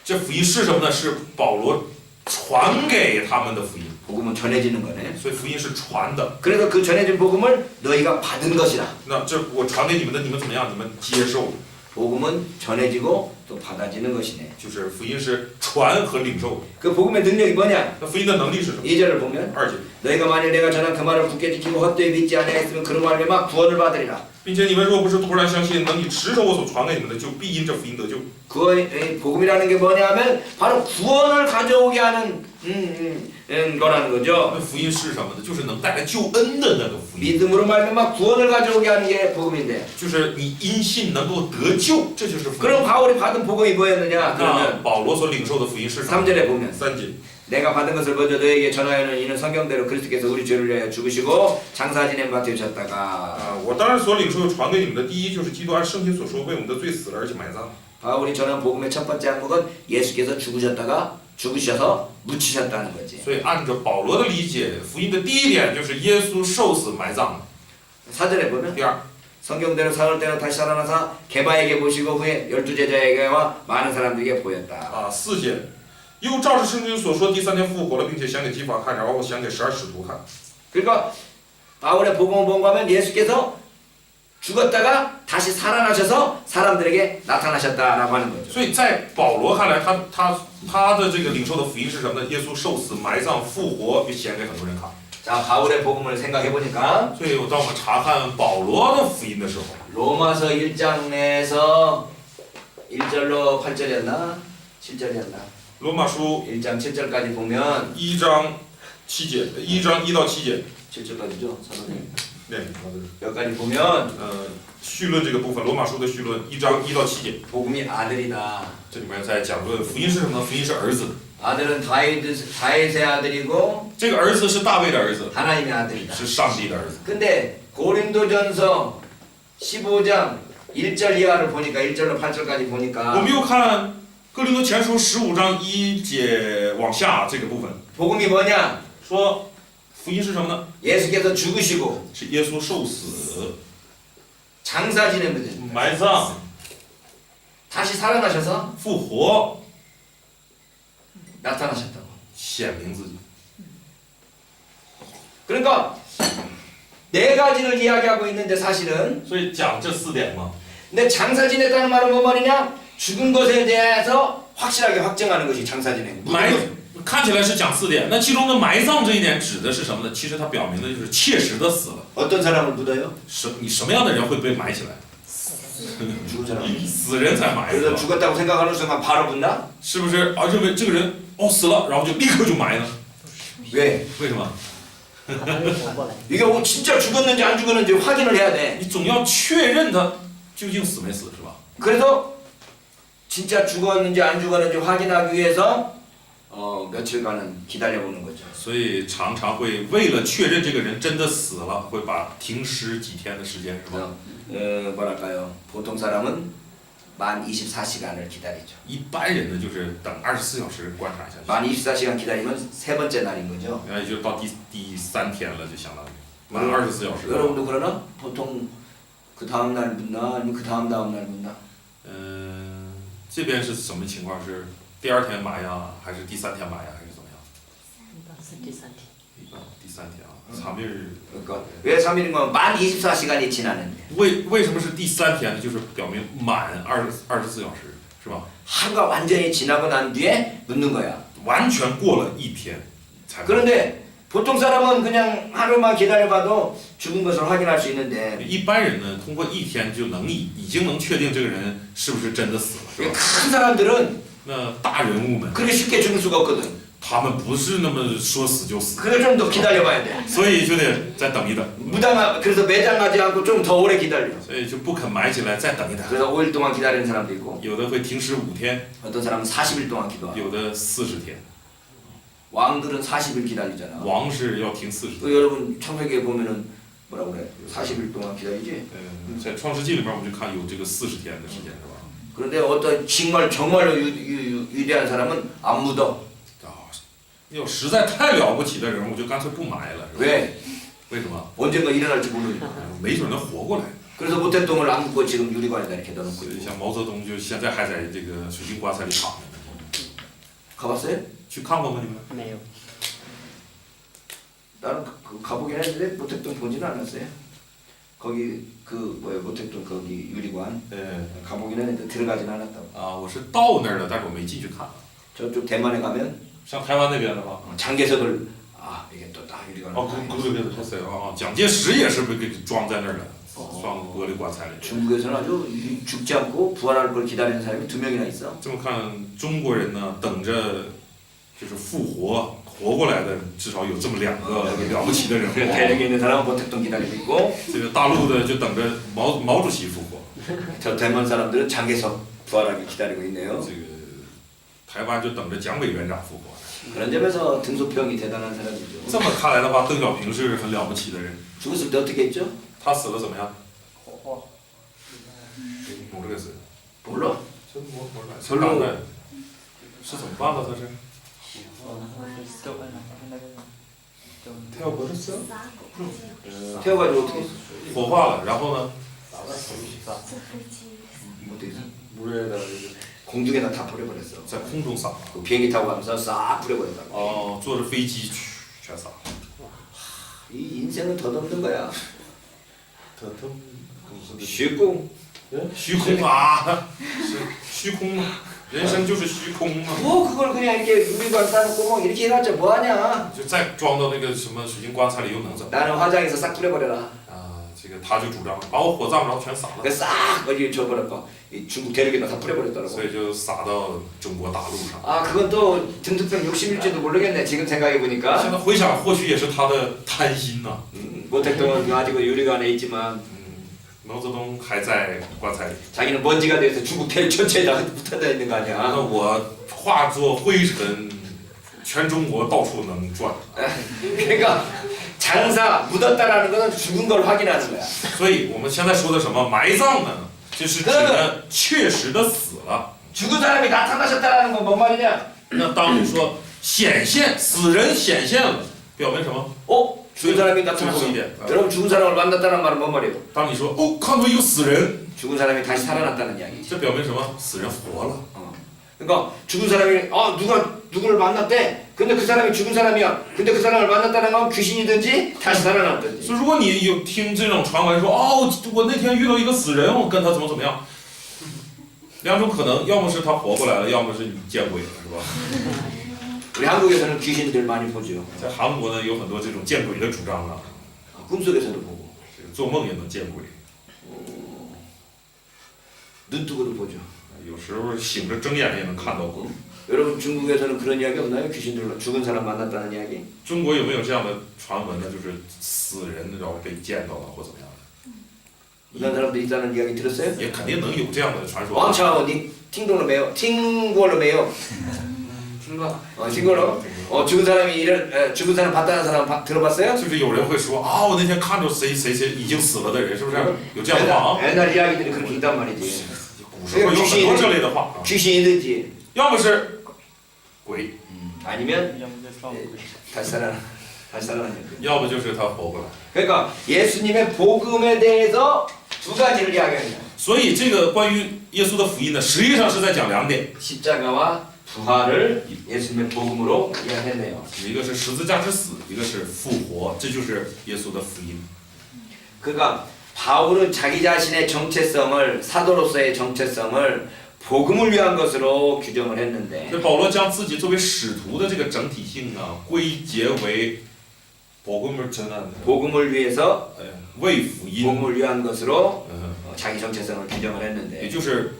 这福音是什么呢？是保罗传给他们的福音， 복음은 전해지는 거네. 所以福音是传的。 그래서 그 전해진 복음을 너희가 받은 것이라. 那这我传给你们的，你们怎么样？你们接受， 복음은 전해지고 또 받아지는 것이네. 就是福音是传和领受。 그 복음의 능력이 뭐냐? 那福音的能力是什么？ 2절을 보면 2节， 너희가 만일 내가 전한 그 말을 굳게 지키고 헛되이 믿지 아니하였으면 그런 말미암아 구원을 받으리라. 并且你们若不是突然相信，能以持守我所传给你们的，就必因这福音得救。 복음이라는 게 뭐냐 하면 바로 구원을 가져오게 하는 거라는 거죠. 那福音是什么呢？就是能带来救恩的那个福音， 믿음으로 말미암아 구원을 가져오게 하는 게 복음인데. 就是你因信能够得救，这就是福音。 그럼 바울이 받은 복음이 뭐였느냐? 那 그러면 保罗所领受的福音是什么？ 3절에 보면 3节， 내가 받은 것을 먼저 너에게 전하여는 이는 성경대로 그리스도께서 우리 죄를 위하여 죽으시고 장사 지낸 바 되셨다가. 我当然所领受传给你们的，第一就是基督按圣经所说为我们的罪死了，而且埋葬。 바울이 전한 복음의 첫 번째 항목은 예수께서 죽으셔서 묻히셨다는 거지. 所以按照保罗的理解，福音的第一点就是耶稣受死埋葬。 4절에 보면 第二， 성경대로 사흘 때는 다시 살아나사 게바에게 보시고 후에 12제자에게와 많은 사람들에게 보였다. 4节，又照着圣经所说，第3天复活了，并且显给基法看，然后显给12使徒看。 그러니까 바울의 복음을 본 거면 예수께서 죽었다가 다시 살아나셔서 사람들에게 나타나셨다라고 하는 거죠. 所以在保罗看来，他的这个领受的福音是什么呢？耶稣受死、埋葬、复活，并显给很多人看。 자, 바울의 복음을 생각해 보니까 所以当我们查看保罗的福音的时候， 로마서 1장 내에서 1절로 8절이었나? 7절이었나? 罗马书 1장 7절까지 보면 1章7节，1章1到7节， 7절까지죠. 선생님. 对， 여기까지 보면 绪论这个部分，罗马书的绪论1章1到7节， 복음이 아들이다. 这里面在讲论福音是什么呢？福音是儿子， 아들은 다윗의 아들이고 这个儿子是大卫的儿子， 하나님의 아들이다. 是上帝的儿子。 근데 고린도전서 15장 1절 이하를 보니까 1절로 8절까지 我 보니까 们又看哥林多前书15章1节往下这个部分， 복음이 뭐냐? 说福音是什么呢？ 예수께서 죽으시고 是耶稣受死、 장사 지낸 거죠. 埋葬、 다시 살아나셔서 复活， 나타나셨다고. 显明自己。 그러니까 네 가지를 이야기하고 있는데 사실은 所以讲这4点嘛。 근데 장사 지냈다는 말은 뭐 말이냐? 죽은 것에 대해서 확실하게 확정하는 것이 장사 지낸 거. 看起来是讲4点，那其中的埋葬这一点指的是什么呢？其实它表明的就是切实的死了。 어떤 사람을 묻어요? 你什么样的人会被埋起来？ 죽은 사람. 死人才埋，是 그래서 吧？ 죽었다고 생각하는 순간 바로 묻나? 是不是？认为这个人死了，然后就立刻就埋呢？ 왜? 为什么？ 이게 진짜 죽었는지 안 죽었는지 확인을 해야 돼. 你总要确认他究竟死没死，是吧？ 그래서 진짜 죽었는지 안 죽었는지 확인하기 위해서 며칠간은 기다려보는 거죠. 所以常常会为了确认这个人真的死了，会把停尸几天的时间，是吧？ 뭐랄까요? 보통 사람은 만 24시간을 기다리죠. 一般人呢就是等24小时观察一下， 만 24시간 기다리면 세 번째 날인 거죠. 然后也就到第三天了，就相当于满24小时。 여러분도 그러나? 보통 그 다음 날 묻나 아니면 그 다음 날 묻나? 这边是什么情况？是第二天埋呀，还是第三天埋呀，还是怎么样？一般是第三天。一般第三天啊，3일。 그러니까 왜 3일인 건 만 24시간이 지나는데 为什么是第三天呢？就是表明满24小时，是吧？ 하루가 완전히 지나고 난 뒤에 묻는 거야. 完全过了一天才。 그런데 보통 사람은 그냥 하루만 기다려봐도 죽은 것을 확인할 수 있는데 一般人呢，通过一天就能已经能确定这个人是不是真的死了，是吧？ 큰 사람들은 那大人物们， 그렇게 쉽게 죽을 수가 없거든. 他们不是那么说死就死， 그래서 좀 더 기다려봐야 돼. 所以就得再等一等， 그래서 매장하지 않고 좀 더 오래 기다려. 所以就不肯埋起来，再等一等。 그래서 5일 동안 기다리는 사람도 있고 有的会停尸5天， 어떤 사람은 40일 동안 기도하고 有的40天。 왕들은 40일 기다리잖아. 王是要停40天。 또 여러분 창세기에 보면은 뭐라 그래? 40일 동안 기다리지. 在创世纪里面我们就看有这个40天的时间，是吧？ 그런데 어떤 정말로 위대한 사람은 안 묻어. 要实在太了不起的人物，就干脆不埋了，是吧？ 왜? 为什么？ 언젠가 일어날지 모르니까. 没准能活过来。 그래서 모택동을 안 묻고 지금 유리관에다 이렇게 넣어놓고 所以 있고. 像毛泽东就现在还在这个水晶棺材里躺着。 가봤어요? 去看过吗？你们？没有。 나는 가보긴 했는데 모택동 보지는 않았어요. 거기 모택동 거기 유리관 对。 가보긴 했는데 들어가진 않았다고. 啊，我是到那儿了，但是我没进去看。 저쪽 대만에 가면 像台湾那边的话， 장개석을 이게 또 다 유리관. 哦，蒋介石也是被给装在那儿了，装玻璃棺材里。 중국에서는 아주 죽지 않고 부활할 걸 기다리는 사람이 2명이나 있어. 这么看，中国人呢，等着就是活过来的，至少有这么2个了不起的人物。 대륙에 있는 사람은 모택동 기다리고 있고 这个大陆的就等着毛主席复活。 저 대만 사람들은 장개석 부활하기 기다리고 있네요. 这个台湾就等着蒋委员长复活。 그런 점에서 등소평이 대단한 사람이죠. 这么看来的话，邓小平是很了不起的人。 죽었을 때 어떻게 했죠? 他死了怎么样？我这个是， 몰라. 是当的，是怎么办的？他是跳过的是 태워가지고 어떻게 했어? 火化了，然后呢？ 어떻게 했어? 물에다 공중에다 다 뿌려버렸어. 在空中撒。 그 비행기 타고 가면서 싹 뿌려버렸다고. 哦，坐着飞机全撒。 이 인생은 덧없는 거야. 虚 쉽고 空啊，是虚空嘛，人生就是虚空嘛。 뭐 그걸 그냥 이렇게 유리관 싸놓고 뭐 이렇게 해봤자 뭐하냐. 就再装到那个什么水晶棺材里又能怎么？ 나는 화장해서 싹 뿌려버려라. 啊，这个他就主张把我火葬着全撒了， 그래서 싹 어디 줘버렸고 이 중국 대륙에다 다 뿌려버렸더라고. 所以就撒到中国大陆上。 아 그건 또 등투병 욕심일지도 모르겠네. 지금 생각해 现 보니까. 在回想，或许也是他的贪心呐。 모택동은 가지고 유리관에 있지만 毛泽东还在棺材里， 자기는 먼지가 돼서 중국 대륙 전체에다 붙어져 있는 거 那 아니야. 我化作灰尘，全中国到处能转。 그러니까 장사 묻었다라는 것은 죽은 걸 확인하는 거야. 所以我们现在说的什么埋葬呢？就是指的确实的死了。 죽은 사람이 나타나셨다라는 건 뭔 말이냐? 那当你说显现，死人显现了，表明什么？ 죽은 사람이 最后一 나타났어. 点。 여러분 죽은 사람을 만났다는 말은 뭔 말이에요? 当你说哦，看到一个死人， 죽은 사람이 다시 살아났다는 이야기지. 这表明什么？死人活了。 그러니까 죽은 사람이 누가 누구를 만났대. 근데 그 사람이 죽은 사람이야. 근데 그 사람을 만났다는 건 귀신이든지 다시 살아났든지. 所以如果你有听这种传闻说哦，我那天遇到一个死人，我跟他怎么样，2种可能，要么是他活过来了，要么是你见鬼了，是吧？ 우리 한국에서는 귀신들 많이 보죠. 在韩国呢，有很多这种见鬼的主张啊， 꿈속에서도 보고 这个做梦也能见鬼， 눈뜨고도 보죠. 有时候醒着睁眼也能看到鬼。 여러분 중국에서는 그런 이야기 없나요? 귀신들 죽은 사람 만났다는 이야기? 中国有没有这样的传闻呢？就是死人然后被见到了或怎么样的？ 이런 사람도 있다는 이야기 들었어요? 也肯定能有这样的传说。 왕차오, 니 팅동로 매요? 팅골로 매요? 听过， 팅골로? 죽은 사람이 죽은 사람 봤다는 사람 들어봤어요? 就是有人会说啊，我那天看着谁谁谁已经死了的人，是不是？有这样的话啊？ 옛날 이야기들이 그렇게 있단 말이지. 古时候有很多这类的话啊， 귀신이든지 要么是鬼， 아니면 다시 살아나는 要不就是他活过来。 그러니까 예수님의 복음에 대해서 두 가지를 이야기합니다. 所以这个关于耶稣的福音呢，实际上是在讲两点， 십자가와 부활을 예수님의 복음으로 이야기했네요. 一个是十字架之死，一个是复活，这就是耶稣的福音。 그러니까 바울은 자기 자신의 정체성을 사도로서의 정체성을 복음을 위한 것으로 규정을 했는데 所以保罗将自己作为使徒的这个整体性呢，归结为복음을 전하는 복음을 위해서 为福音， 복음을 위한 것으로 자기 정체성을 규정을 也 했는데 就是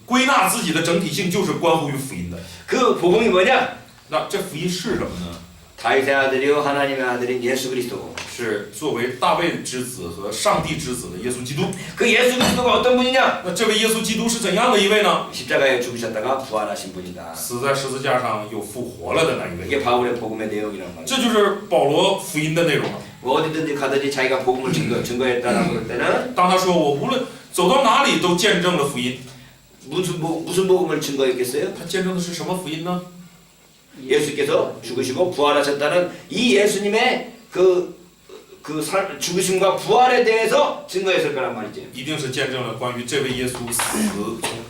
归纳自己的整体性，就是关乎于福音的。 그 복음이 뭐냐? 那这福音是什么呢？ 다윗의 아들이요 하나님의 아들인 예수 그리스도. 是作为大卫之子和上帝之子的耶稣基督。 그 예수 그리스도가 어떤 분이냐? 那这位耶稣基督是怎样的一位呢？ 십자가에 죽으셨다가 부활하신 분이다. 死在十字架上又复活了的那一位。 이게 바울의 복음의 내용이란 말이에요. 这就是保罗福音的内容了。 뭐 어디든지 가든지 자기가 복음을 증거했다라고 그럴 때는 当他说我无论走到哪里都见证了福音， 무슨 복음을 증거했겠어요? 他见证的是什么福音呢？ 예수께서 죽으시고 부활하셨다는 이 예수님의 죽으심과 부활에 대해서 증거했을 거란 말이죠. 一定是见证了关于这位耶稣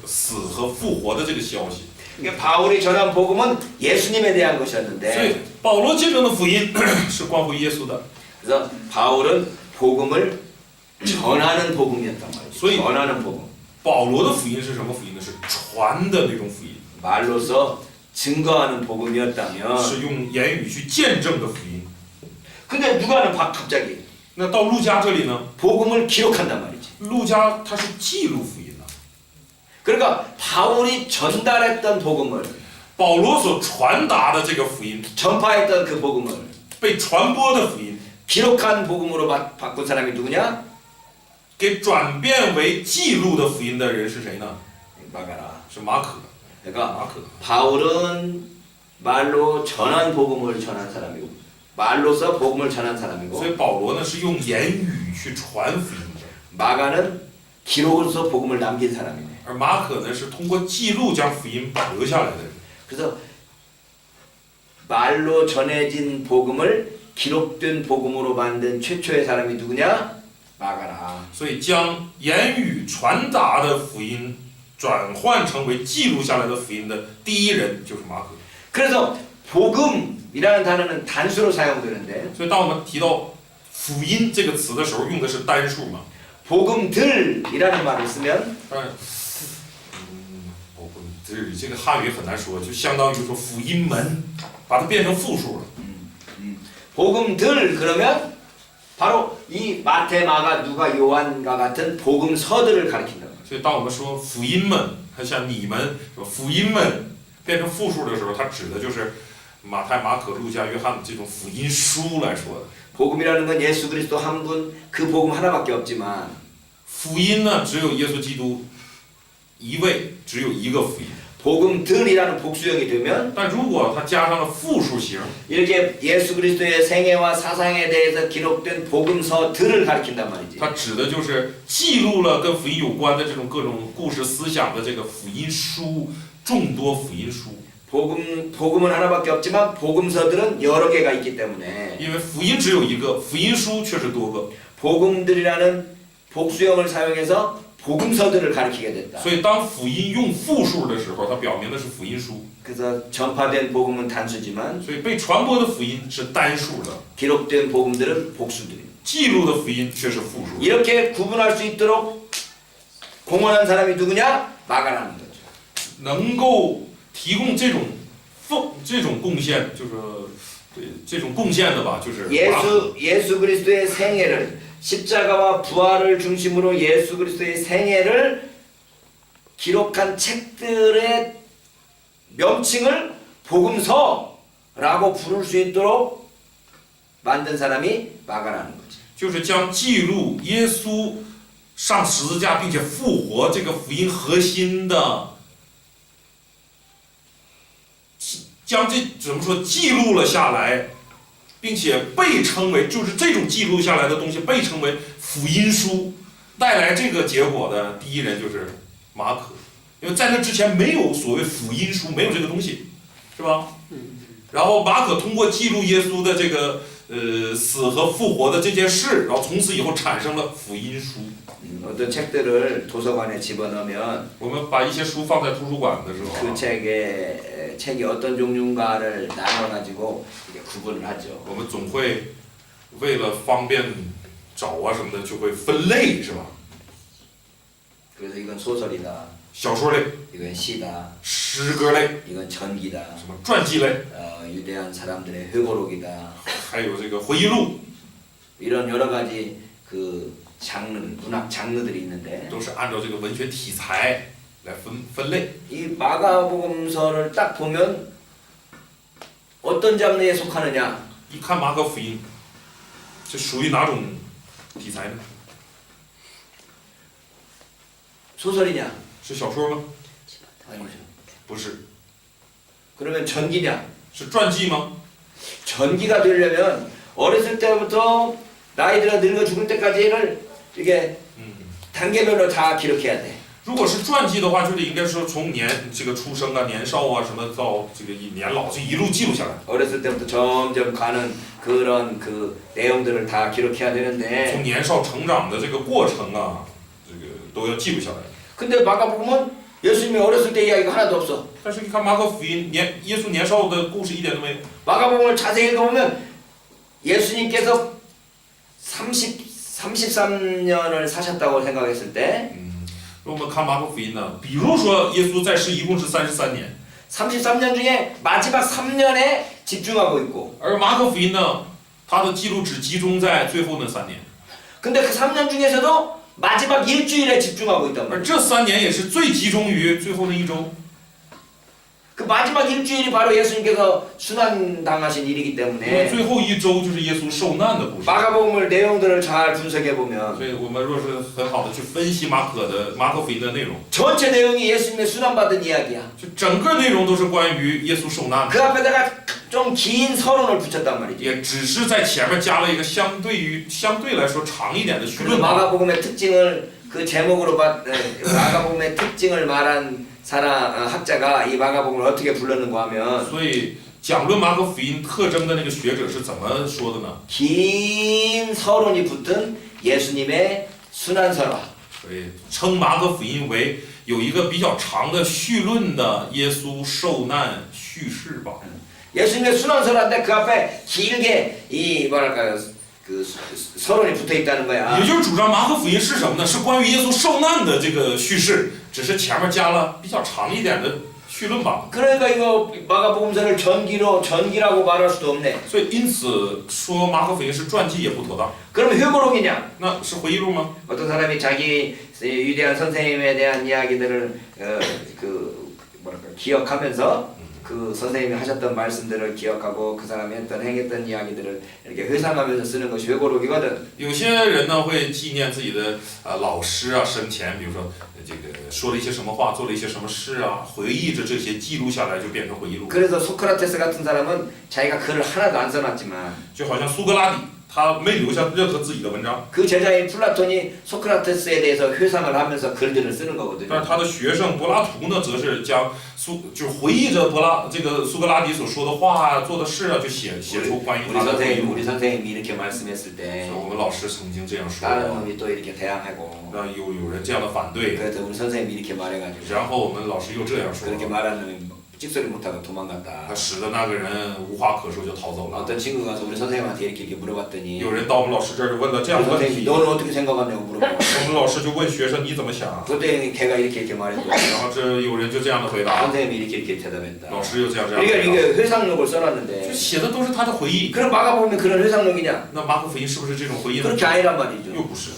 死和复活的这个消息。 그러니까 바울이 전한 복음은 예수님에 대한 所以 것이었는데 保罗见证的福音是关乎耶稣的。 그래서 바울은 복음을 전하는 복음이었단 말이죠. 소위- 전하는 복음. 保罗的福音是什么福音呢？是传的那种福音， 말로서 증거하는 복음이었다면 是用言语去见证的福音。 근데 누가는 갑자기 那到路加这里呢？ 복음을 기록한단 말이지. 路加他是记录福音的， 그러니까 바울이 전달했던 복음을 保罗所传达的这个福音， 전파했던 그 복음을 被传播的福音， 기록한 복음으로 바꾼 사람이 누구냐? 给转变为记录的福音的人是谁呢？ 마가라. 是马可。 그러니까 马可， 바울은 말로 전한 복음을 전한 사람이고 말로서 복음을 전한 사람이고 所以保罗呢是用言语去传福音的， 마가는 기록으로서 복음을 남긴 사람이네. 而马可呢是通过记录将福音保留下来的人。 그래서 말로 전해진 복음을 기록된 복음으로 만든 최초의 사람이 누구냐? 마가라. 所以将言语传达的福音转换成为记录下来的福音的第一人就是马可。 그래서 복음이라는 단어는 단수로 사용되는데 所以当我们提到福音这个词的时候，用的是单数嘛。 복음들이라는 말을 쓰면 当然，这个汉语很难说，就相当于说福音门，把它变成复数了。 복음들 그러면 바로 이 마태, 마가, 누가, 요한과 같은 복음서들을 가리킨다. 所以当我们说福音们，它像你们说福音们变成复数的时候，它指的就是马太、马可、路加、约翰这种福音书来说的。 복음이라는 건 예수 그리스도 한 분 그 복음 하나밖에 없지만 福音呢，只有耶稣基督一位，只有一个福音。 복음들이라는 복수형이 되면 但如果它加上了复数形， 이렇게 예수 그리스도의 생애와 사상에 대해서 기록된 복음서들을 가리킨단 말이지. 它指的就是记录了跟福音有关的这种各种故事思想的这个福音书，众多福音书。 복음은 하나밖에 없지만 복음서들은 여러 개가 있기 때문에 因为福音只有一个，福音书却是多个， 복음들이라는 복수형을 사용해서 복음서들을 가리키게 됐다. 所以当福音用复数的时候，它表明的是福音书。 그래서 전파된 복음은 단수지만 所以被传播的福音是单数的， 기록된 복음들은 복수들이에요. 记录的福音却是复数。 이렇게 구분할 수 있도록 공헌한 사람이 누구냐? 마가라는 거죠. 能够提供这种贡献，就是这种贡献的吧，就是马可。 예수 그리스도의 생애를 십자가와 부활을 중심으로 예수 그리스도의 생애를 기록한 책들의 명칭을 복음서라고 부를 수 있도록 만든 사람이 마가라는 거지. 就是将记录耶稣上十字架并且复活这个福音核心的，将这怎么说记录了下来，并且被称为就是这种记录下来的东西被称为福音书，带来这个结果的第一人就是马可，因为在那之前没有所谓福音书，没有这个东西，是吧？然后马可通过记录耶稣的这个死和复活的这件事，然后从此以后产生了福音书。 어떤 책들을 도서관에 집어넣으면 我们把一些书放在图书馆的时候 그 책이 어떤 종류인가를 나눠가지고 이렇게 구분을 하죠. 我们总会为了方便找啊什么的，就会分类，是吧？ 그래서 이건 소설이다, 小说类、 이건 시다, 诗歌类、 이건 전기다, 什么传记类， 유대한 사람들의 회고록이다. 还有这个回忆录， 이런 여러 가지 그 문학 장르들이 있는데 都是按照这个文学题材来分类。 이 마가복음서를 딱 보면 어떤 장르에 속하느냐? 一看马可福音，这属于哪种题材呢？ 소설이냐? 是小说吗？ 아니죠. 不是， 그러면 전기냐? 是传记吗？ 전기가 되려면 어렸을 때부터 나이 들어 늙어 죽을 때까지를 이게 단계별로 다 기록해야 돼. 如果是传记的话，就得应该说从这个出生啊、年少啊什么到这个年老，这一路记录下来。 어렸을 때부터 점점 가는 그런 그 내용들을 다 기록해야 되는데 从年少成长的这个过程啊，这个都要记录下来。 근데 마가복음은 예수님이 어렸을 때 이야기가 하나도 없어. 但是你看马可福音耶稣年少的故事一点都没有。 마가복음을 자세히 읽어보면 예수님께서 33년을 사셨다고 생각했을 때 我们看马可福音呢，比如说耶稣在世一共是33年， 33년 중에 마지막 3년에 집중하고 있고 而马可福音呢，它的记录只集中在最后那3年， 근데 그 3년 중에서도 마지막 일주일에 집중하고 있단 而 말이야. 这3年也是最集中于最后那一周。 그 마지막 일주일이 바로 예수님께서 순환당하신 일이기 因为 때문에 最后一周就是耶稣受难的故事。 마가복음을 내용들을 잘 분석해 보면 所以我们若是很好的去分析马可福音的内容， 전체 내용이 예수님의 순환받은 이야기야. 就整个内容都是关于耶稣受难 그 的， 앞에다가 좀 긴 서론을 붙였단 말이지. 也只是在前面加了一个相对来说长一点的绪 그 论。 마가복음의 특징을 그 제목으로 마가복음의 특징을 말한 학자가 이 마가복음을 어떻게 불렀는가 하면 所以讲论马可福音特征的那个学者是怎么说的呢？ 긴 서론이 붙은 예수님의 순환설화. 所以称马可福音为有一个比较长的绪论的耶稣受难叙事吧。 예수님의 순환설화인데 그 앞에 길게 이 뭐랄까요 그 서론이 붙어 있다는 거야. 也就是主张马可福音是什么呢？是关于耶稣受难的这个叙事，只是前面加了比较长一点的绪论吧。 그러니까 이거 마가복음서를 전기라고 말할 수도 없네. 所以因此说马可福音是传记也不妥当。 그럼 회고록이냐? 那是回忆录吗？ 어떤 사람이 자기 위대한 선생님에 대한 이야기들을 그 뭐랄까 기억하면서 그 선생님이 하셨던 말씀들을 기억하고 그 사람이 행했던 이야기들을 이렇게 회상하면서 쓰는 것이 회고록이거든. 有些人呢会纪念自己的老师啊生前，比如说这个说了一些什么话，做了一些什么事啊，回忆着这些记录下来就变成回忆录。 그래서 소크라테스 같은 사람은 자기가 글을 하나도 안 써놨지만 就好像苏格拉底，他没留下任何自己的文章， 그 제자인 플라톤이 소크라테스에 대해서 회상을 하면서 글들을 쓰는 但 거거든요. 是他的学生柏拉图呢，则是将就回忆着这个苏格拉底所说的话啊、做的事啊，就写出关于他的回忆录。 우리 선생님이 이렇게 말씀했을 所 때 以我们老师曾经这样说 다른 过， 놈이 또 이렇게 대항하고 那有人这样的反对， 그래서 우리 선생님이 이렇게 말해가지고 然后我们老师又这样说， 그렇게 말하는 놈이 찍소리 못하고 도망갔다. 他使得那个人无话可说就逃走了。 어떤 친구가 가서 우리 선생님한테 이렇게 물어봤더니 有人到我们老师这儿就问了这 우리 样的问 선생님이 题， 너는 어떻게 생각하냐고 물어보고 我们老师就问学生你怎么想， 그때 걔가 이렇게 말했고 然后这有人就这样的回答， 선생님이 이렇게 대답했다. 老师又这样 그러니까 回答， 이게 회상록을 就 써놨는데 写的都是他的回忆。 그럼 마가복음이 그런 회상록이냐? 那马可福音是不是这种回忆呢？ 그렇게 아니란 말이죠. 又不是，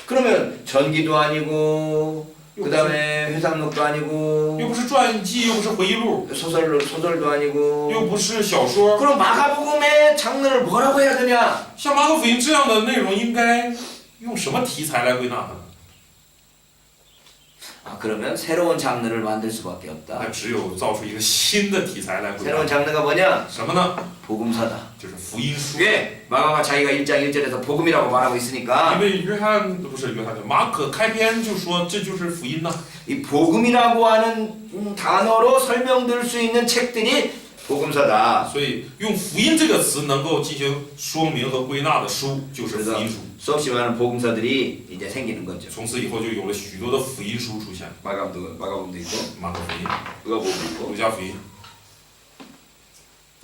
그러면 전기도 아니고 그 다음에 회상록도 아니고 又不是传记，又不是回忆录， 소설도 아니고 又不是小说。 그럼 마가복음의 장르를 뭐라고 해야 되냐? 像马可福音这样的内容，应该用什么题材来归纳它呢？ 아 그러면 새로운 장르를 만들 수밖에 那 없다. 只有造出一个新的题材来归纳 새로운 。 장르가 뭐냐? 什么呢？ 복음서다. 就是福音书。 왜? 마가가 자기가 1장 1절에서 복음이라고 말하고 因 있으니까 为约翰不是约翰，马可开篇就说这就是福音呐。 이 복음이라고 하는 단어로 설명될 수 있는 책들이 복음서다. 所以用福音这个词能够进行说明和归纳的书就是福音书。 수없이 많은 복음서들이 이제 생기는 거죠. 从此以后就有了许多的福音书出现， 마가복음도 있고 马可福音、 누가복음도 있고 路加福音、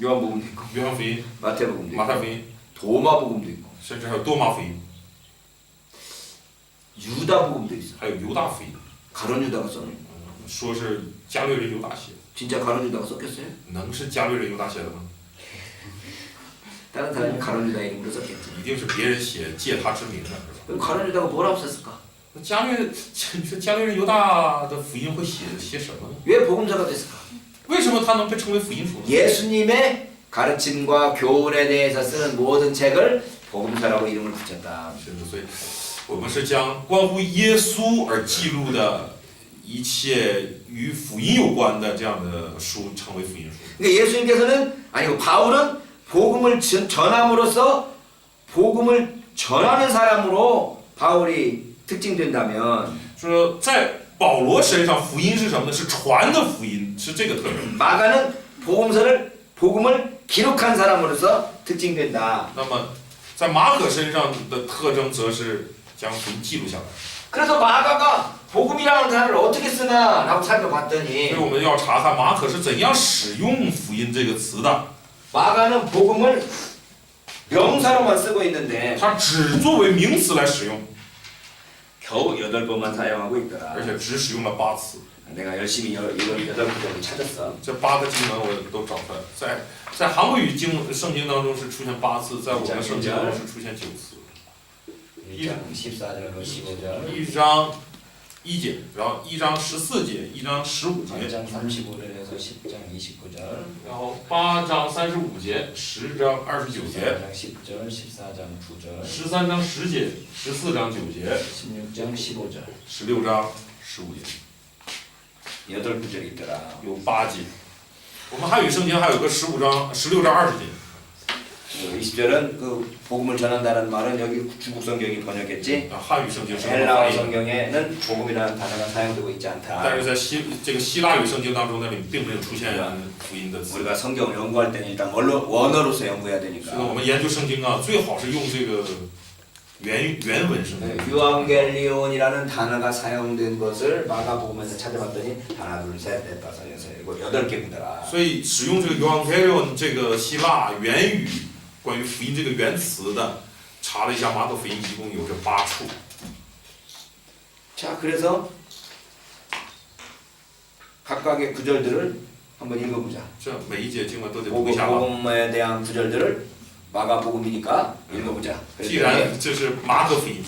요한복음도 있고 约翰福音、 마태복음도 马 있고 太福音， 도마복음도 있고 甚至还有多马福音， 유다복음도 있어. 还有犹大福音， 가론 유다가 썼네. 说是加略人犹大写的， 진짜 가론 유다가 썼겠어요? 能是加略人犹大写的吗？ 다른 사람이 가론 유다 이름으로 썼겠지. 一定是别人写借他之名的，是吧？ 그럼 가론 유다가 뭐라고 썼을까? 那加略，你说加略人犹大的福音会写什么呢？ 왜 복음서가 됐을까? 为什么它能被称为福音书呢？ 예수님의 가르침과 교훈에 대해서 쓰는 모든 책을 복음서라고 이름을 붙였다. 是的，所以我们是将关乎耶稣而记录的一切与福音有关的这样的书称为福音书。 그러니까 예수님께서는 아니고 바울은 복음을 전함으로써 복음을 전하는 사람으로 바울이 특징된다면 说在保罗身上，福音是什么呢？是传的福音，是这个特征。 마가는 복음을 기록한 사람으로서 특징된다. 那么在马可身上的特征则是将福音记录下来。 그래서 마가가 복음이라는 단어를 어떻게 쓰나라고 所以 살펴봤더니 我们要查看马可是怎样使用福音这个词的。 마가는 복음을 명사로만 쓰고 있는데 它只作为名词来使用， 겨우 8번만 사용하고 있더라. 而且只使用了8次。 내가 열심히 이걸 8구절을 찾았어. 这8个经文我都找出来，在韩国语圣经当中是出现8次，在我们圣经当中是出现9次。 1장 14절로 15절. 1章1节，然后1章14节，1章15节， 8장 35절에서 10장 29절. 然后8章35节，10章29节， 14장 10절, 14장 9절, 13章10节，14章9节， 16장 15절. 16章15节， 8구절이 있더라. 有8节。我们汉语圣经还有个16章20节。 20절은 그 복음을 전한다는 말은 여기 중국 성경이 번역했지. 汉语圣经是这么 헬라어 翻译的， 성경에는 복음이라는 단어가 사용되고 있지 但 않다. 是在这个希腊语圣经当中，那里并没有出现福音的词。 우리가 성경을 연구할 때는 일단 원어로서 연구해야 所以我 되니까. 们研究圣经啊，最好是用这个原文圣经。 유앙겔리온이라는 단어가 사용된 것을 마가복음에서 찾아봤더니 하나, 둘, 셋, 넷, 다섯, 여섯, 일곱, 8개 구더라. 所以使用这个 evangelion 这个希腊原语关于福音这个原词的，查了一下马可福音，一共有这8处。 자, 그래서 각각의 구절들을 한번 읽어보자. 这每一节经文都得读一下吧。 복음에 대한 구절들을 마가복음이니까 읽어보자. 既然这是马可福音，